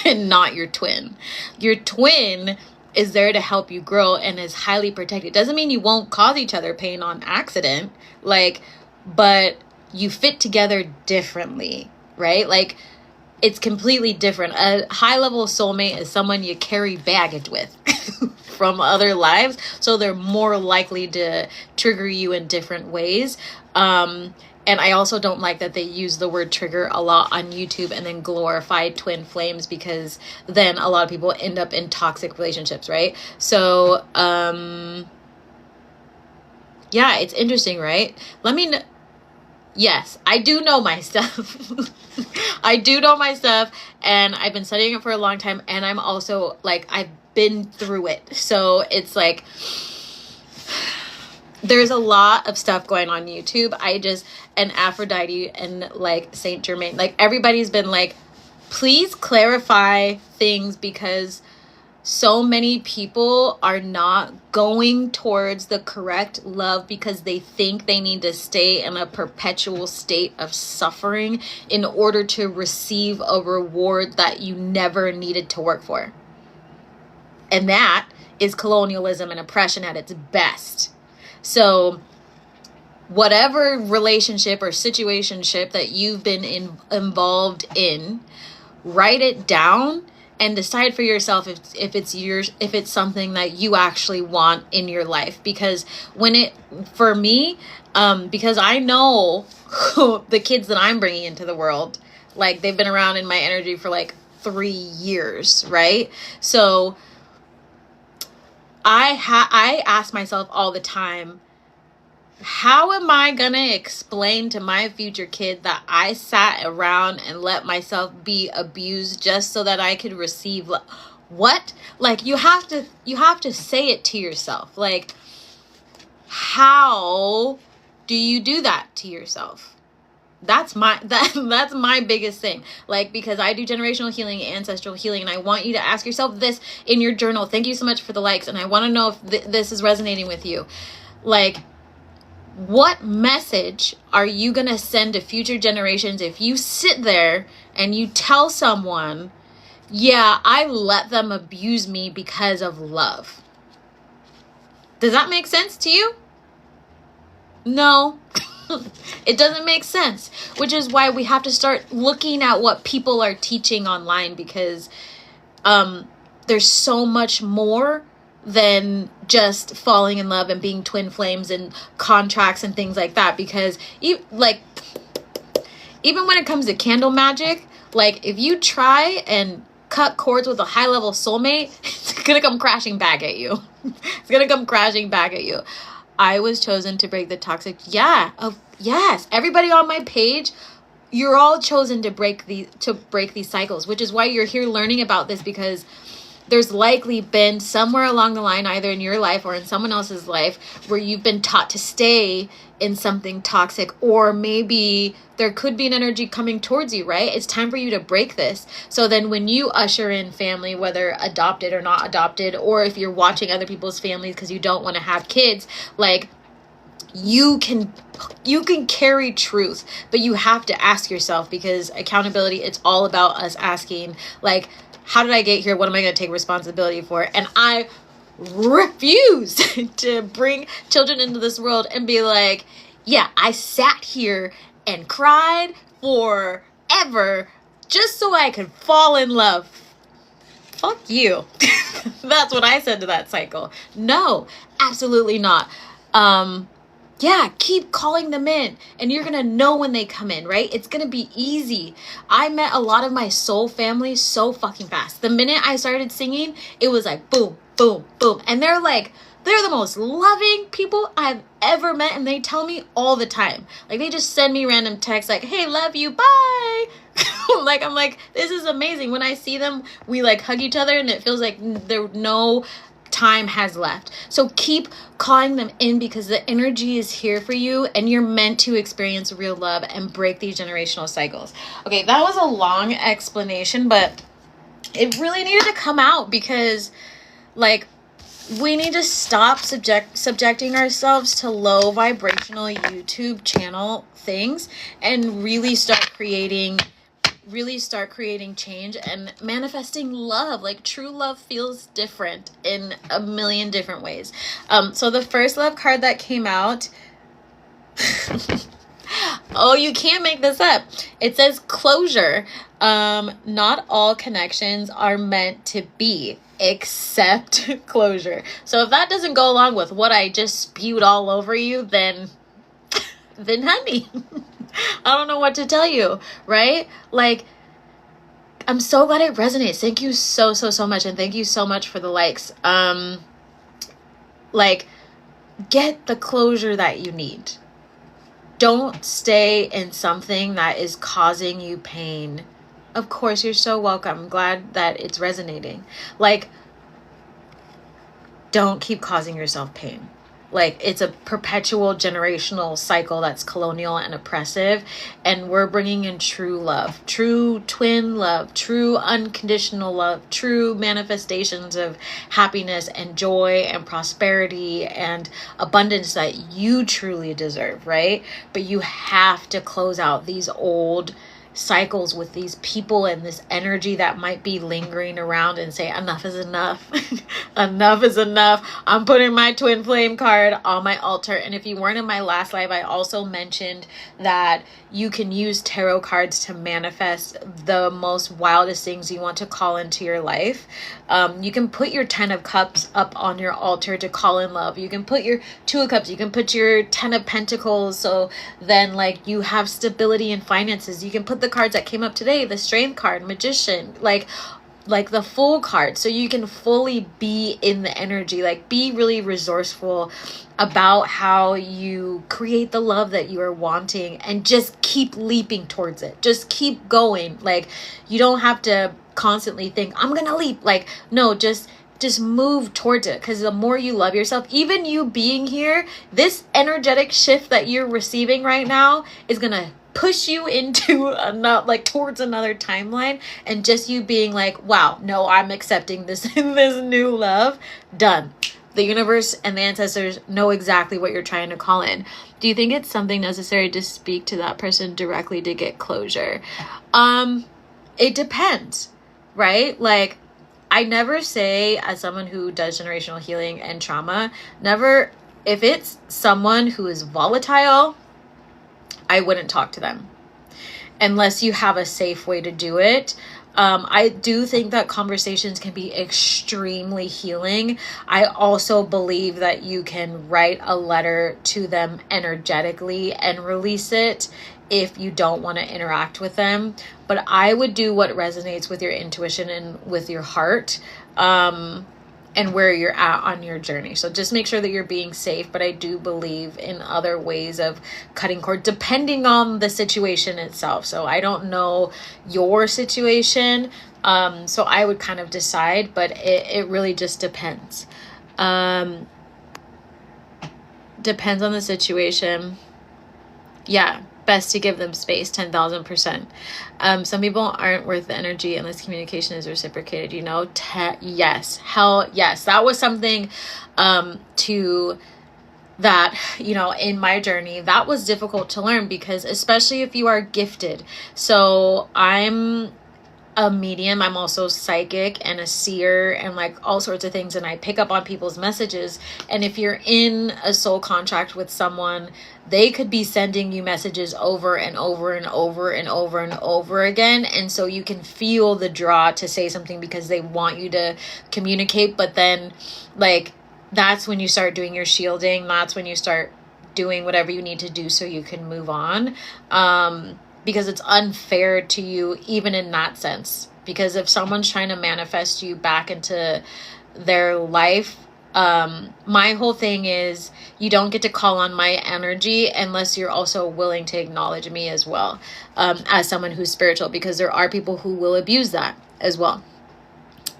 and not your twin. Your twin is there to help you grow and is highly protected. Doesn't mean you won't cause each other pain on accident, like, but you fit together differently, right? Like, it's completely different. A high level soulmate is someone you carry baggage with from other lives, so they're more likely to trigger you in different ways. And I also don't like that they use the word trigger a lot on YouTube and then glorify twin flames, because then a lot of people end up in toxic relationships, right? So, yeah, it's interesting, right? Let me know. Yes, I do know my stuff. I do know my stuff, and I've been studying it for a long time, and I'm also, like, I've been through it. So it's like, there's a lot of stuff going on YouTube. And Aphrodite and, like, Saint Germain, like, everybody's been like, please clarify things, because so many people are not going towards the correct love because they think they need to stay in a perpetual state of suffering in order to receive a reward that you never needed to work for. And that is colonialism and oppression at its best. So whatever relationship or situationship that you've been involved in, write it down and decide for yourself if it's yours, if it's something that you actually want in your life. Because for me, because I know the kids that I'm bringing into the world, like, they've been around in my energy for like 3 years, right? So I ask myself all the time, how am I gonna explain to my future kid that I sat around and let myself be abused just so that I could receive what? Like, you have to say it to yourself. Like, how do you do that to yourself? That's my biggest thing. Like, because I do generational healing, ancestral healing, and I want you to ask yourself this in your journal. Thank you so much for the likes, and I want to know if this is resonating with you. Like, what message are you going to send to future generations if you sit there and you tell someone, yeah, I let them abuse me because of love? Does that make sense to you? No, it doesn't make sense, which is why we have to start looking at what people are teaching online, because there's so much more than just falling in love and being twin flames and contracts and things like that. Because even when it comes to candle magic, like, if you try and cut cords with a high level soulmate, it's gonna come crashing back at you. It's gonna come crashing back at you. I was chosen to break the toxic. Yes, everybody on my page, you're all chosen to break these cycles, which is why you're here learning about this, because there's likely been somewhere along the line, either in your life or in someone else's life, where you've been taught to stay in something toxic, or maybe there could be an energy coming towards you, right? It's time for you to break this. So then when you usher in family, whether adopted or not adopted, or if you're watching other people's families because you don't want to have kids, like, you can carry truth, but you have to ask yourself, because accountability, it's all about us asking, like, how did I get here? What am I going to take responsibility for? And I refuse to bring children into this world and be like, yeah, I sat here and cried forever just so I could fall in love. Fuck you. That's what I said to that cycle. No, absolutely not. Yeah, keep calling them in, and you're going to know when they come in, right? It's going to be easy. I met a lot of my soul family so fucking fast. The minute I started singing, it was like boom, boom, boom. And they're the most loving people I've ever met, and they tell me all the time. Like, they just send me random texts like, hey, love you, bye. I'm like, this is amazing. When I see them, we, like, hug each other, and it feels like no time has left. So keep calling them in, because the energy is here for you, and you're meant to experience real love and break these generational cycles. Okay, that was a long explanation, but it really needed to come out, because, like, we need to stop subjecting ourselves to low vibrational YouTube channel things and really start creating change and manifesting love. Like, true love feels different in a million different ways. So the first love card that came out, Oh, you can't make this up. It says closure. Not all connections are meant to be, except closure. So if that doesn't go along with what I just spewed all over you, then honey, I don't know what to tell you, right? Like, I'm so glad it resonates. Thank you so much. And thank you so much for the likes. Like, get the closure that you need. Don't stay in something that is causing you pain. Of course, you're so welcome. I'm glad that it's resonating. Like, don't keep causing yourself pain. Like, it's a perpetual generational cycle that's colonial and oppressive. And we're bringing in true love, true twin love, true unconditional love, true manifestations of happiness and joy and prosperity and abundance that you truly deserve, right? But you have to close out these old cycles with these people and this energy that might be lingering around, and say enough is enough. Enough is enough. I'm putting my twin flame card on my altar. And if you weren't in my last live, I also mentioned that you can use tarot cards to manifest the most wildest things you want to call into your life. You can put your 10 of Cups up on your altar to call in love. You can put your 2 of Cups. You can put your 10 of Pentacles. So then, like, you have stability in finances. You can put the cards that came up today, the Strength card, Magician, like the Fool card, so you can fully be in the energy. Like, be really resourceful about how you create the love that you are wanting, and just keep leaping towards it. Just keep going. Like, you don't have to constantly think, I'm gonna leap. Like, no, just move towards it. Because the more you love yourself, even you being here, this energetic shift that you're receiving right now is gonna push you into towards another timeline. And just you being like, wow, no, I'm accepting this this new love. Done. The universe and the ancestors know exactly what you're trying to call in. Do you think it's something necessary to speak to that person directly to get closure? It depends, right? Like, I never say, as someone who does generational healing and trauma, never, if it's someone who is volatile, I wouldn't talk to them unless you have a safe way to do it. I do think that conversations can be extremely healing. I also believe that you can write a letter to them energetically and release it if you don't want to interact with them. But I would do what resonates with your intuition and with your heart, and where you're at on your journey. So just make sure that you're being safe. But I do believe in other ways of cutting cord, depending on the situation itself. So I don't know your situation, so I would kind of decide, but it really just depends. Depends on the situation. Yeah, best to give them space, 10,000%. Some people aren't worth the energy unless communication is reciprocated, you know. Yes, hell yes. That was something to that, you know, in my journey, that was difficult to learn, because especially if you are gifted. So I'm a medium. I'm also psychic and a seer and like all sorts of things. And I pick up on people's messages. And if you're in a soul contract with someone, they could be sending you messages over and over and over and over and over again. And so you can feel the draw to say something because they want you to communicate. But then, like, that's when you start doing your shielding. That's when you start doing whatever you need to do so you can move on. Because it's unfair to you, even in that sense. Because if someone's trying to manifest you back into their life, my whole thing is you don't get to call on my energy unless you're also willing to acknowledge me as well, as someone who's spiritual, because there are people who will abuse that as well.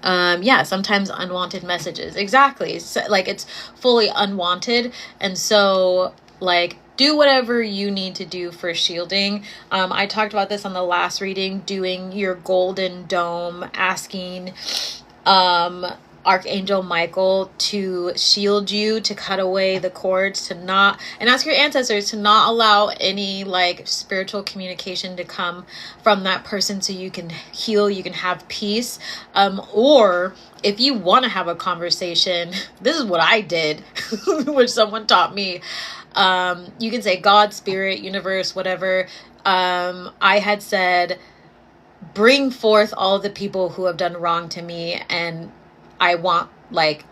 Yeah, sometimes unwanted messages. Exactly. So, like, it's fully unwanted. And so, like, do whatever you need to do for shielding. I talked about this on the last reading, doing your golden dome, asking Archangel Michael to shield you, to cut away the cords, and ask your ancestors to not allow any like spiritual communication to come from that person, so you can heal, you can have peace. Or if you want to have a conversation, this is what I did, which someone taught me. You can say God, spirit, universe, whatever. I had said, bring forth all the people who have done wrong to me, and I want like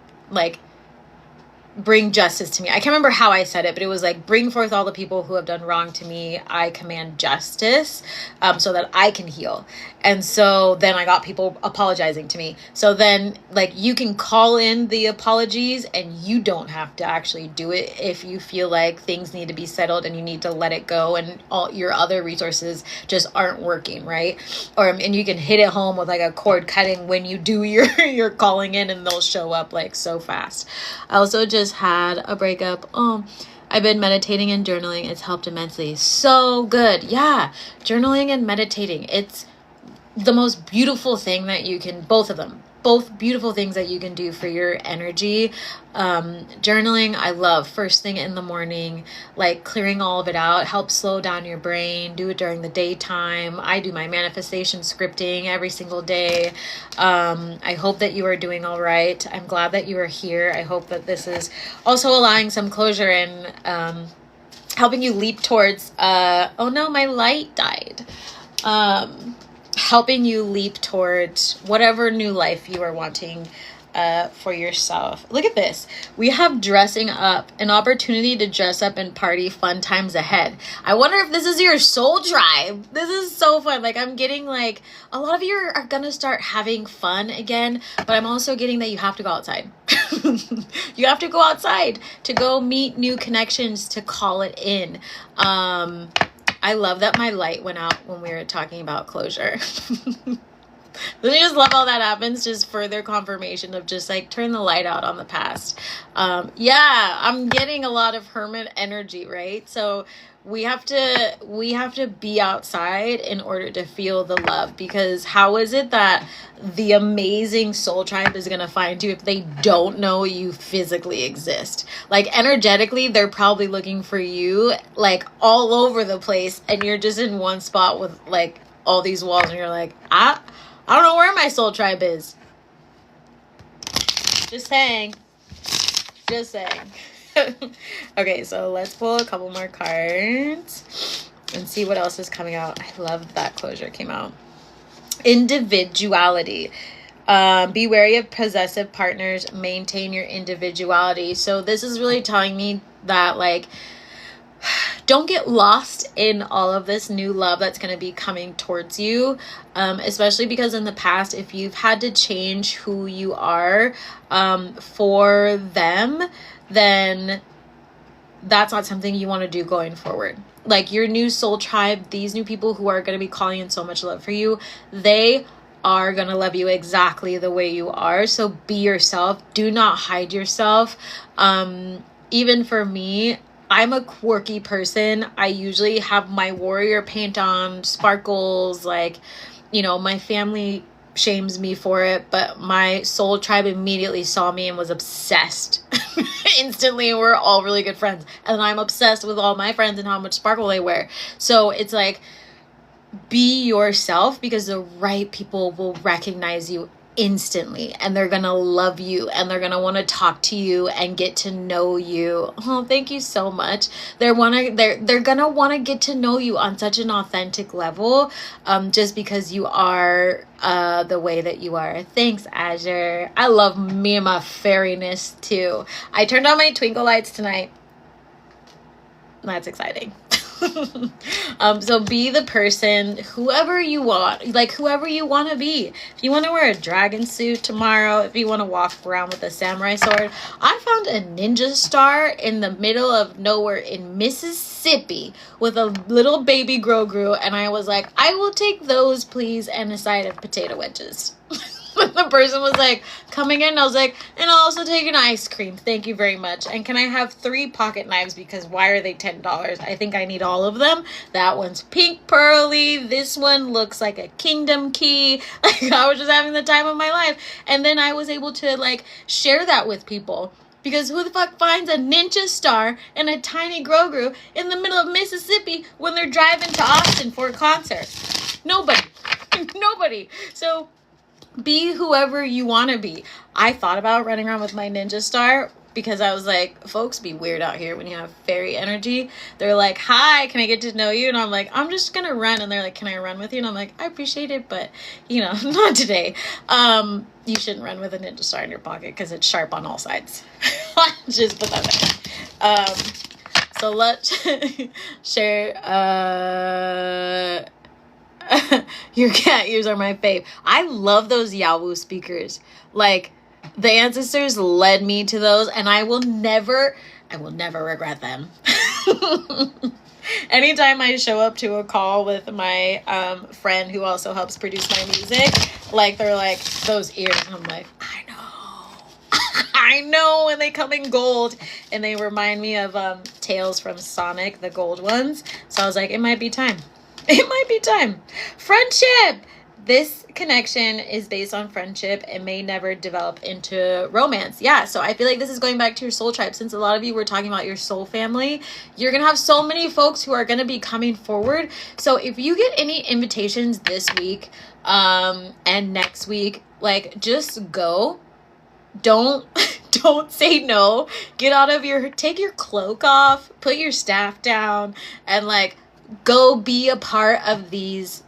bring justice to me. I can't remember how I said it, but it was like, bring forth all the people who have done wrong to me. I command justice, so that I can heal. And so then I got people apologizing to me. So then, like, you can call in the apologies, and you don't have to actually do it if you feel like things need to be settled and you need to let it go, and all your other resources just aren't working, right? And you can hit it home with like a cord cutting when you do your calling in, and they'll show up like so fast. I also just had a breakup. I've been meditating and journaling. It's helped immensely. So good. Yeah. Journaling and meditating. It's the most beautiful thing that you can, both beautiful things that you can do for your energy. Journaling, I love first thing in the morning, like clearing all of it out, helps slow down your brain. Do it during the daytime. I do my manifestation scripting every single day. I hope that you are doing all right. I'm glad that you are here. I hope that this is also allowing some closure and helping you leap towards, oh no, my light died. Helping you leap towards whatever new life you are wanting for yourself. Look at this. We have dressing up, an opportunity to dress up and party, fun times ahead. I wonder if this is your soul tribe. This is so fun. Like, I'm getting like, a lot of you are going to start having fun again, but I'm also getting that you have to go outside. You have to go outside to go meet new connections, to call it in. I love that my light went out when we were talking about closure. Don't you just love how that happens? Just further confirmation of just like, turn the light out on the past. Yeah, I'm getting a lot of hermit energy, right? So we have to be outside in order to feel the love, because how is it that the amazing soul tribe is going to find you if they don't know you physically exist? Like, energetically, they're probably looking for you like all over the place, and you're just in one spot with like all these walls, and you're like, I don't know where my soul tribe is. Just saying. Okay, so let's pull a couple more cards and see what else is coming out. I love that closure came out. Individuality. Be wary of possessive partners. Maintain your individuality. So this is really telling me that, like, don't get lost in all of this new love that's going to be coming towards you, especially because in the past, if you've had to change who you are for them, then that's not something you want to do going forward. Like, your new soul tribe, these new people who are going to be calling in so much love for you, they are going to love you exactly the way you are. So be yourself. Do not hide yourself. Even for me, I'm a quirky person. I usually have my warrior paint on, sparkles, like, you know, my family shames me for it, but my soul tribe immediately saw me and was obsessed instantly. We're all really good friends, and I'm obsessed with all my friends and how much sparkle they wear. So it's like, be yourself, because the right people will recognize you instantly, and they're gonna love you, and they're gonna want to talk to you and get to know you. Oh, thank you so much. They're gonna want to get to know you on such an authentic level, just because you are the way that you are. Thanks, Azure. I love me and my fairiness too. I turned on my twinkle lights tonight. That's exciting. So be the person, whoever you want, like whoever you want to be. If you want to wear a dragon suit tomorrow, if you want to walk around with a samurai sword, I found a ninja star in the middle of nowhere in Mississippi with a little baby Grogu, and I was like, I will take those, please, and a side of potato wedges. The person was like coming in, I was like, and I'll also take an ice cream, thank you very much, and can I have 3 pocket knives, because why are they $10? I think I need all of them. That one's pink pearly, this one looks like a kingdom key. Like, I was just having the time of my life, and then I was able to like share that with people, because who the fuck finds a ninja star and a tiny Grogu in the middle of Mississippi when they're driving to Austin for a concert? Nobody. Nobody. So be whoever you want to be. I thought about running around with my ninja star. because I was like, folks be weird out here when you have fairy energy. They're like, hi, can I get to know you? And I'm like, I'm just gonna run. And they're like, can I run with you? And I'm like, I appreciate it, but you know, not today. You shouldn't run with a ninja star in your pocket because it's sharp on all sides. Just put that there. So let's share. Your cat ears are my fave. I love those Yawu speakers. Like, the ancestors led me to those, and I will never regret them. Anytime I show up to a call with my friend who also helps produce my music, like, they're like, those ears. And I'm like, I know. I know, and they come in gold, and they remind me of Tails from Sonic, the gold ones. So I was like, it might be time. It might be time. Friendship. This connection is based on friendship and may never develop into romance. Yeah, so I feel like this is going back to your soul tribe. Since a lot of you were talking about your soul family, you're going to have so many folks who are going to be coming forward. So if you get any invitations this week and next week, like, just go. Don't say no. Get out of take your cloak off, put your staff down, and like, go be a part of these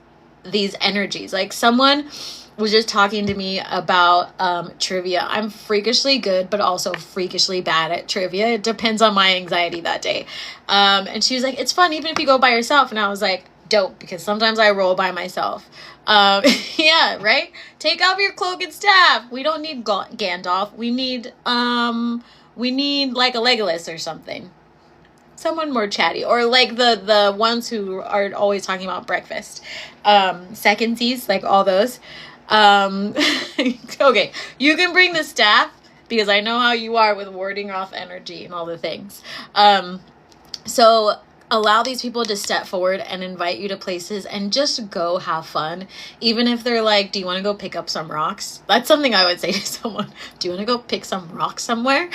energies. Like, someone was just talking to me about trivia. I'm freakishly good, but also freakishly bad at trivia. It depends on my anxiety that day. And she was like, it's fun even if you go by yourself. And I was like, dope, because sometimes I roll by myself. Yeah, right? Take off your cloak and staff. We don't need Gandalf. We need like a Legolas or something. Someone more chatty, or like the ones who are always talking about breakfast. Secondsies, like all those. Okay, you can bring the staff because I know how you are with warding off energy and all the things. So allow these people to step forward and invite you to places and just go have fun. Even if they're like, do you want to go pick up some rocks? That's something I would say to someone. Do you want to go pick some rocks somewhere?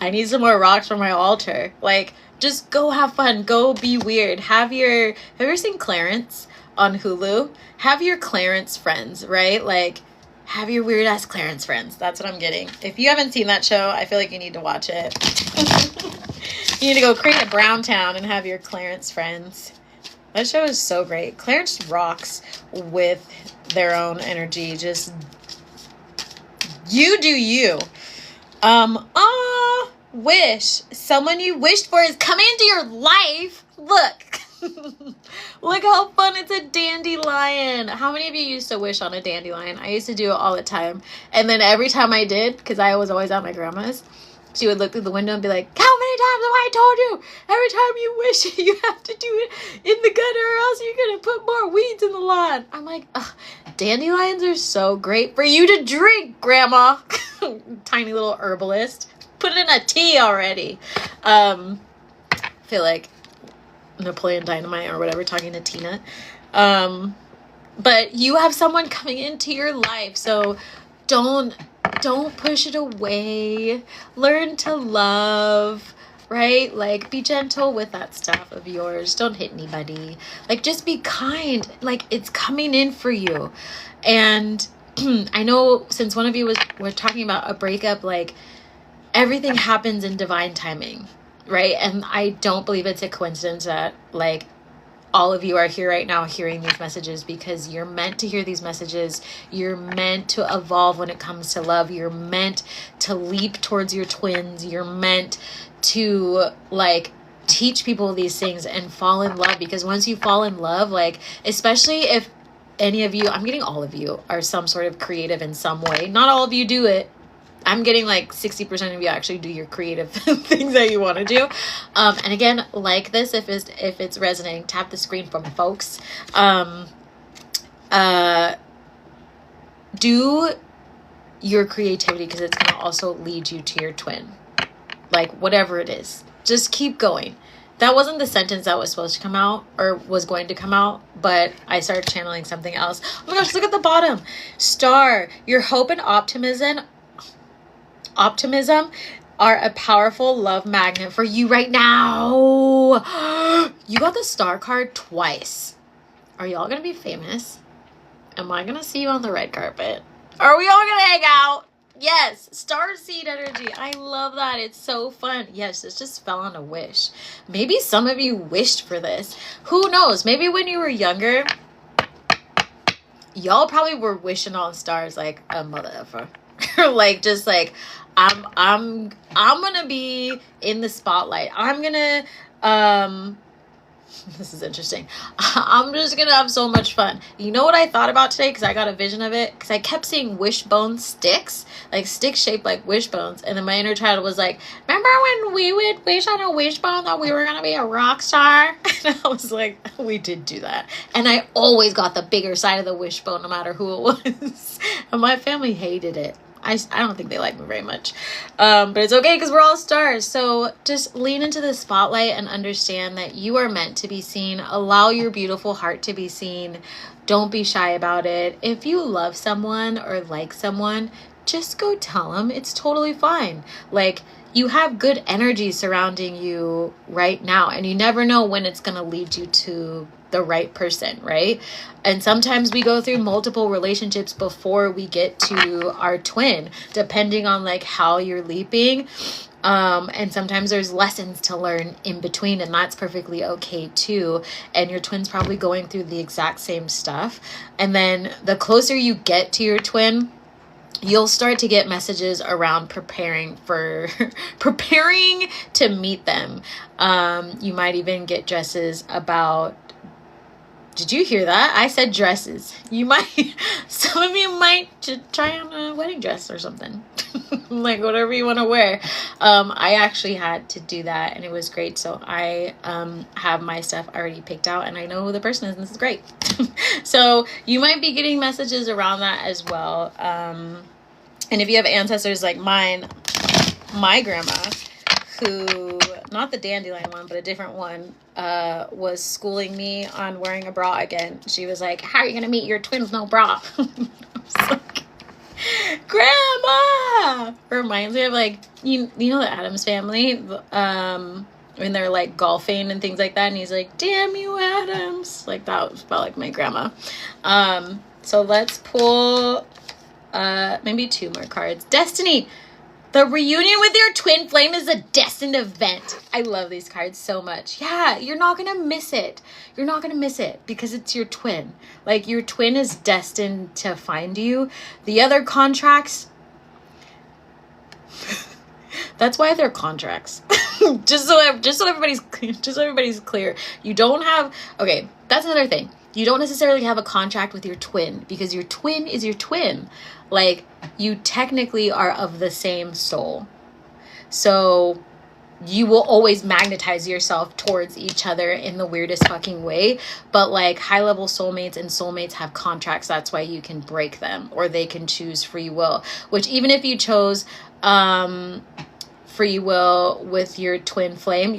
I need some more rocks for my altar. Like, just go have fun. Go be weird. Have you ever seen Clarence on Hulu? Have your Clarence friends, right? Like, have your weird ass Clarence friends. That's what I'm getting. If you haven't seen that show, I feel like you need to watch it. You need to go create a brown town and have your Clarence friends. That show is so great. Clarence rocks with their own energy. Just, you do you. Wish. Someone you wished for is coming into your life. Look. Look how fun. It's a dandelion. How many of you used to wish on a dandelion? I used to do it all the time. And then every time I did, because I was always at my grandma's, she would look through the window and be like, how many times have I told you? Every time you wish, you have to do it in the gutter or else you're going to put more weeds in the lawn. I'm like, ugh, dandelions are so great for you to drink, Grandma. Tiny little herbalist. Put it in a tea already. I feel like Napoleon Dynamite or whatever talking to Tina. But you have someone coming into your life, so don't push it away. Learn to love, right? Like, be gentle with that stuff of yours. Don't hit anybody. Like, just be kind. Like, it's coming in for you. And I know since one of you was talking about a breakup, like, everything happens in divine timing, right? And I don't believe it's a coincidence that, like, all of you are here right now hearing these messages, because you're meant to hear these messages. You're meant to evolve when it comes to love. You're meant to leap towards your twins. You're meant to, like, teach people these things and fall in love, because once you fall in love, like, especially if any of you, I'm getting all of you are some sort of creative in some way. Not all of you do it. I'm getting like 60% of you actually do your creative things that you want to do. And again, like this, if it's resonating, tap the screen for me, folks. Do your creativity, because it's going to also lead you to your twin. Like, whatever it is, just keep going. That wasn't the sentence that was supposed to come out or was going to come out, but I started channeling something else. Oh my gosh, look at the bottom. Star, your hope and optimism are a powerful love magnet for you right now. You got the star card twice. Are y'all gonna be famous? Am I gonna see you on the red carpet? Are we all gonna hang out? Yes, star seed energy. I love that. It's so fun. Yes, this just fell on a wish. Maybe some of you wished for this. Who knows? Maybe when you were younger, y'all probably were wishing on stars like a motherfucker. Like just like I'm gonna be in the spotlight. I'm gonna this is interesting. I'm just gonna have so much fun. You know what I thought about today? Because I got a vision of it. Because I kept seeing wishbone sticks, like sticks shaped like wishbones. And then my inner child was like, remember when we would wish on a wishbone that we were gonna be a rock star? And I was like, we did do that. And I always got the bigger side of the wishbone, no matter who it was. And my family hated it. I don't think they like me very much. But it's okay because we're all stars. So just lean into the spotlight and understand that you are meant to be seen. Allow your beautiful heart to be seen. Don't be shy about it. If you love someone or like someone, just go tell them. It's totally fine. Like, you have good energy surrounding you right now, and you never know when it's going to lead you to the right person, right? And sometimes we go through multiple relationships before we get to our twin, depending on like how you're leaping. And sometimes there's lessons to learn in between, and that's perfectly okay too. And your twin's probably going through the exact same stuff. And then the closer you get to your twin, you'll start to get messages around preparing to meet them. You might even get dresses about, did you hear that? I said dresses. Some of you might try on a wedding dress or something. Like whatever you want to wear. I actually had to do that and it was great. So I have my stuff already picked out and I know who the person is, and this is great. So you might be getting messages around that as well. And if you have ancestors like mine, my grandma, who, not the dandelion one, but a different one, was schooling me on wearing a bra again. She was like, how are you going to meet your twin with no bra? I was like, Grandma! Reminds me of like, you know the Addams Family, when they're like golfing and things like that. And he's like, damn you, Addams. Like that was about like my grandma. So let's pull maybe 2 more cards. Destiny. The reunion with your twin flame is a destined event. I love these cards so much. Yeah, you're not going to miss it. You're not going to miss it because it's your twin. Like, your twin is destined to find you. The other contracts, that's why they're contracts. just so everybody's clear. You don't have, okay, that's another thing. You don't necessarily have a contract with your twin because your twin is your twin. Like, you technically are of the same soul. So you will always magnetize yourself towards each other in the weirdest fucking way. But like high-level soulmates and soulmates have contracts. That's why you can break them, or they can choose free will. Which even if you chose free will with your twin flame,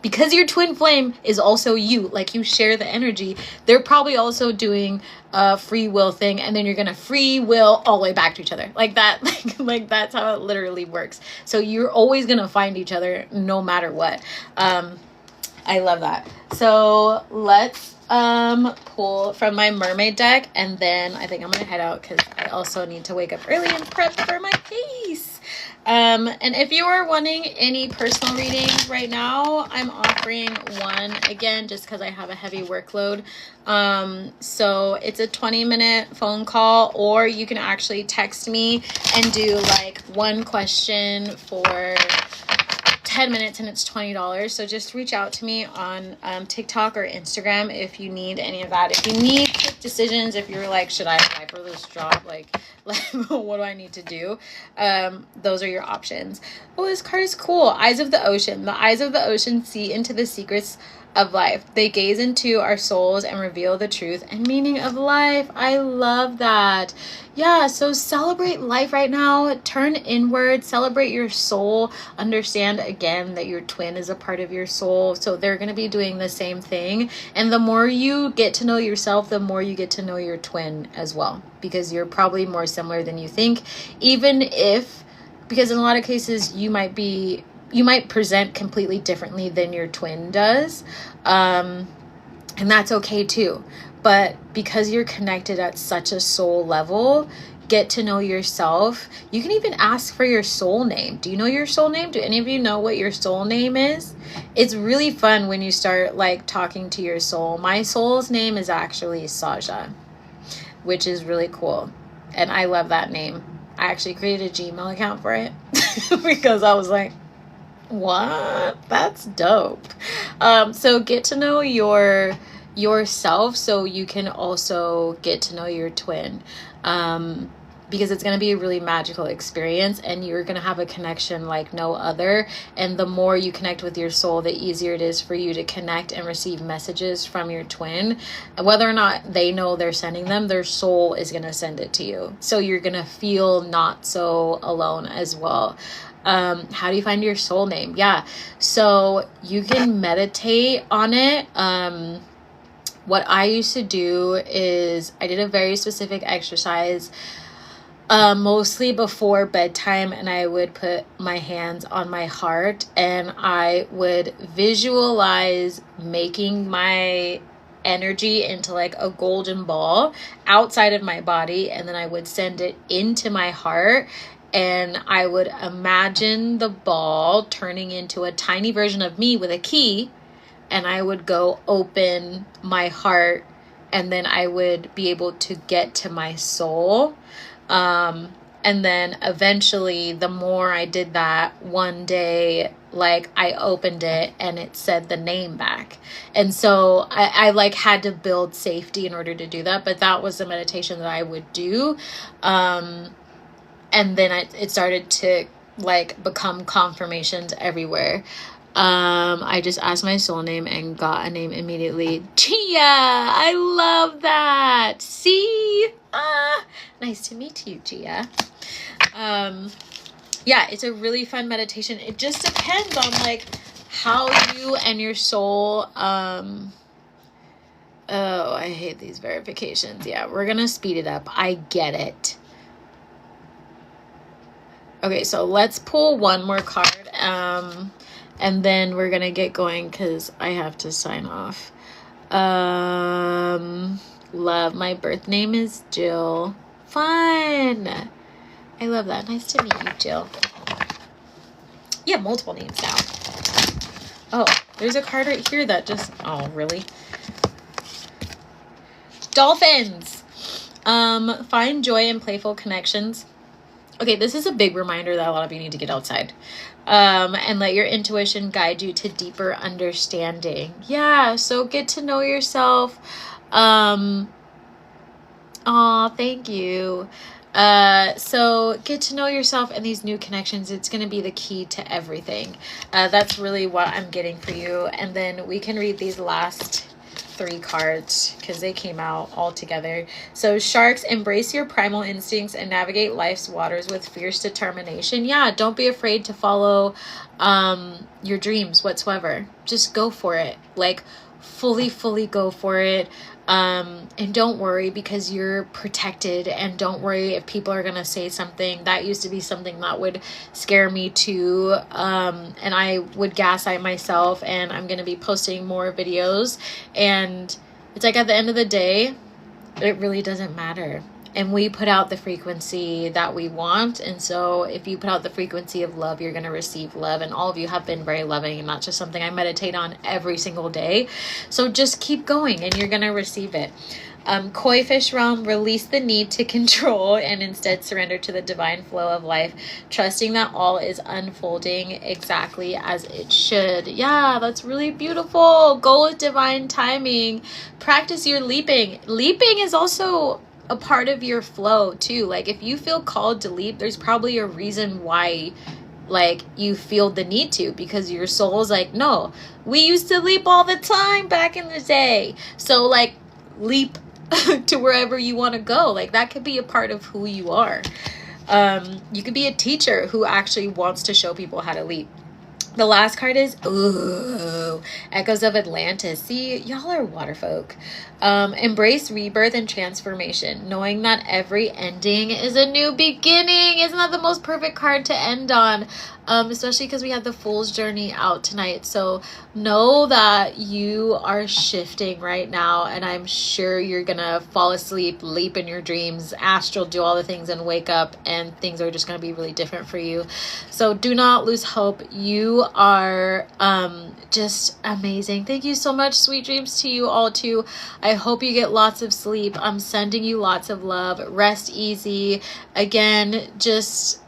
because your twin flame is also you, like you share the energy, they're probably also doing a free will thing, and then you're gonna free will all the way back to each other like that. Like that's how it literally works. So you're always gonna find each other no matter what. I love that. So let's pull from my mermaid deck, and then I think I'm gonna head out because I also need to wake up early and prep for my case. And if you are wanting any personal readings right now, I'm offering one again just because I have a heavy workload. So it's a 20-minute phone call, or you can actually text me and do like one question for 10 minutes and it's $20. So just reach out to me on TikTok or Instagram if you need any of that. If you need quick decisions, if you're like, should I apply for this job? Like what do I need to do? Those are your options. Oh, this card is cool. Eyes of the ocean. The eyes of the ocean see into the secrets of life. They gaze into our souls and reveal the truth and meaning of life. I love that. Yeah, so celebrate life right now. Turn inward, celebrate your soul. Understand again that your twin is a part of your soul. So they're going to be doing the same thing. And the more you get to know yourself, the more you get to know your twin as well, because you're probably more similar than you think, because in a lot of cases you might present completely differently than your twin does. And that's okay too. But because you're connected at such a soul level, get to know yourself. You can even ask for your soul name. Do you know your soul name? Do any of you know what your soul name is? It's really fun when you start like talking to your soul. My soul's name is actually Saja, which is really cool. And I love that name. I actually created a Gmail account for it because I was like, what? That's dope. So get to know yourself so you can also get to know your twin. Because it's going to be a really magical experience and you're going to have a connection like no other. And the more you connect with your soul, the easier it is for you to connect and receive messages from your twin. Whether or not they know they're sending them, their soul is going to send it to you. So you're going to feel not so alone as well. How do you find your soul name? Yeah. So you can meditate on it. What I used to do is I did a very specific exercise mostly before bedtime, and I would put my hands on my heart and I would visualize making my energy into like a golden ball outside of my body, and then I would send it into my heart, and I would imagine the ball turning into a tiny version of me with a key, and I would go open my heart, and then I would be able to get to my soul. And then eventually, the more I did that, one day, like I opened it and it said the name back. And so I like had to build safety in order to do that. But that was the meditation that I would do. And then it started to like become confirmations everywhere. I just asked my soul name and got a name immediately. Chia, I love that. See? Nice to meet you, Chia. Yeah, it's a really fun meditation. It just depends on like how you and your soul, oh, I hate these verifications. Yeah, we're gonna speed it up. I get it. Okay, so let's pull one more card. And then we're gonna get going because I have to sign off. Love, my birth name is Jill. Fun. I love that. Nice to meet you, Jill. You have multiple names now. Oh, there's a card right here that just, oh, really? Dolphins. Find joy in playful connections. Okay, this is a big reminder that a lot of you need to get outside. And let your intuition guide you to deeper understanding. Yeah, so get to know yourself. Aw, thank you. So get to know yourself and these new connections. It's going to be the key to everything. That's really what I'm getting for you. And then we can read these last 3 cards because they came out all together. So sharks, embrace your primal instincts and navigate life's waters with fierce determination. Yeah, don't be afraid to follow your dreams whatsoever. Just go for it. Like fully go for it. And don't worry because you're protected, and don't worry if people are gonna say something. That used to be something that would scare me too, and I would gaslight myself, and I'm gonna be posting more videos, and it's like at the end of the day it really doesn't matter, and we put out the frequency that we want. And so if you put out the frequency of love, you're going to receive love. And all of you have been very loving, and that's just something I meditate on every single day. So just keep going and you're going to receive it. Koi fish realm, release the need to control and instead surrender to the divine flow of life, trusting that all is unfolding exactly as it should. Yeah, that's really beautiful. Go with divine timing. Practice your leaping. Leaping is also a part of your flow too. Like if you feel called to leap, there's probably a reason why like you feel the need to, because your soul's like, no, we used to leap all the time back in the day. So like leap to wherever you want to go. Like that could be a part of who you are. You could be a teacher who actually wants to show people how to leap. The last card is, ooh, Echoes of Atlantis. See, y'all are water folk. Embrace rebirth and transformation, knowing that every ending is a new beginning. Isn't that the most perfect card to end on? Especially because we had the Fool's Journey out tonight. So know that you are shifting right now, and I'm sure you're gonna fall asleep, leap in your dreams, astral, do all the things, and wake up, and things are just gonna be really different for you. So do not lose hope. You are just amazing. Thank you so much. Sweet dreams to you all too. I hope you get lots of sleep. I'm sending you lots of love. Rest easy. Again, just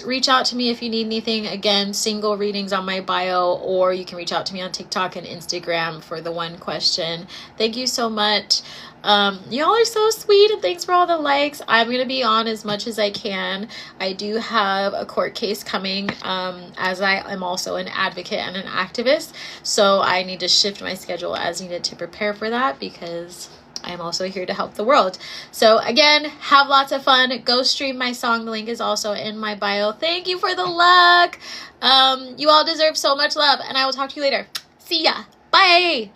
reach out to me if you need anything. Again, single readings on my bio, or you can reach out to me on TikTok and Instagram for the one question. Thank you so much. Y'all are so sweet, and thanks for all the likes. I'm going to be on as much as I can. I do have a court case coming, as I am also an advocate and an activist. So I need to shift my schedule as needed to prepare for that, because I am also here to help the world. So again, have lots of fun. Go stream my song. The link is also in my bio. Thank you for the luck. You all deserve so much love, and I will talk to you later. See ya. Bye.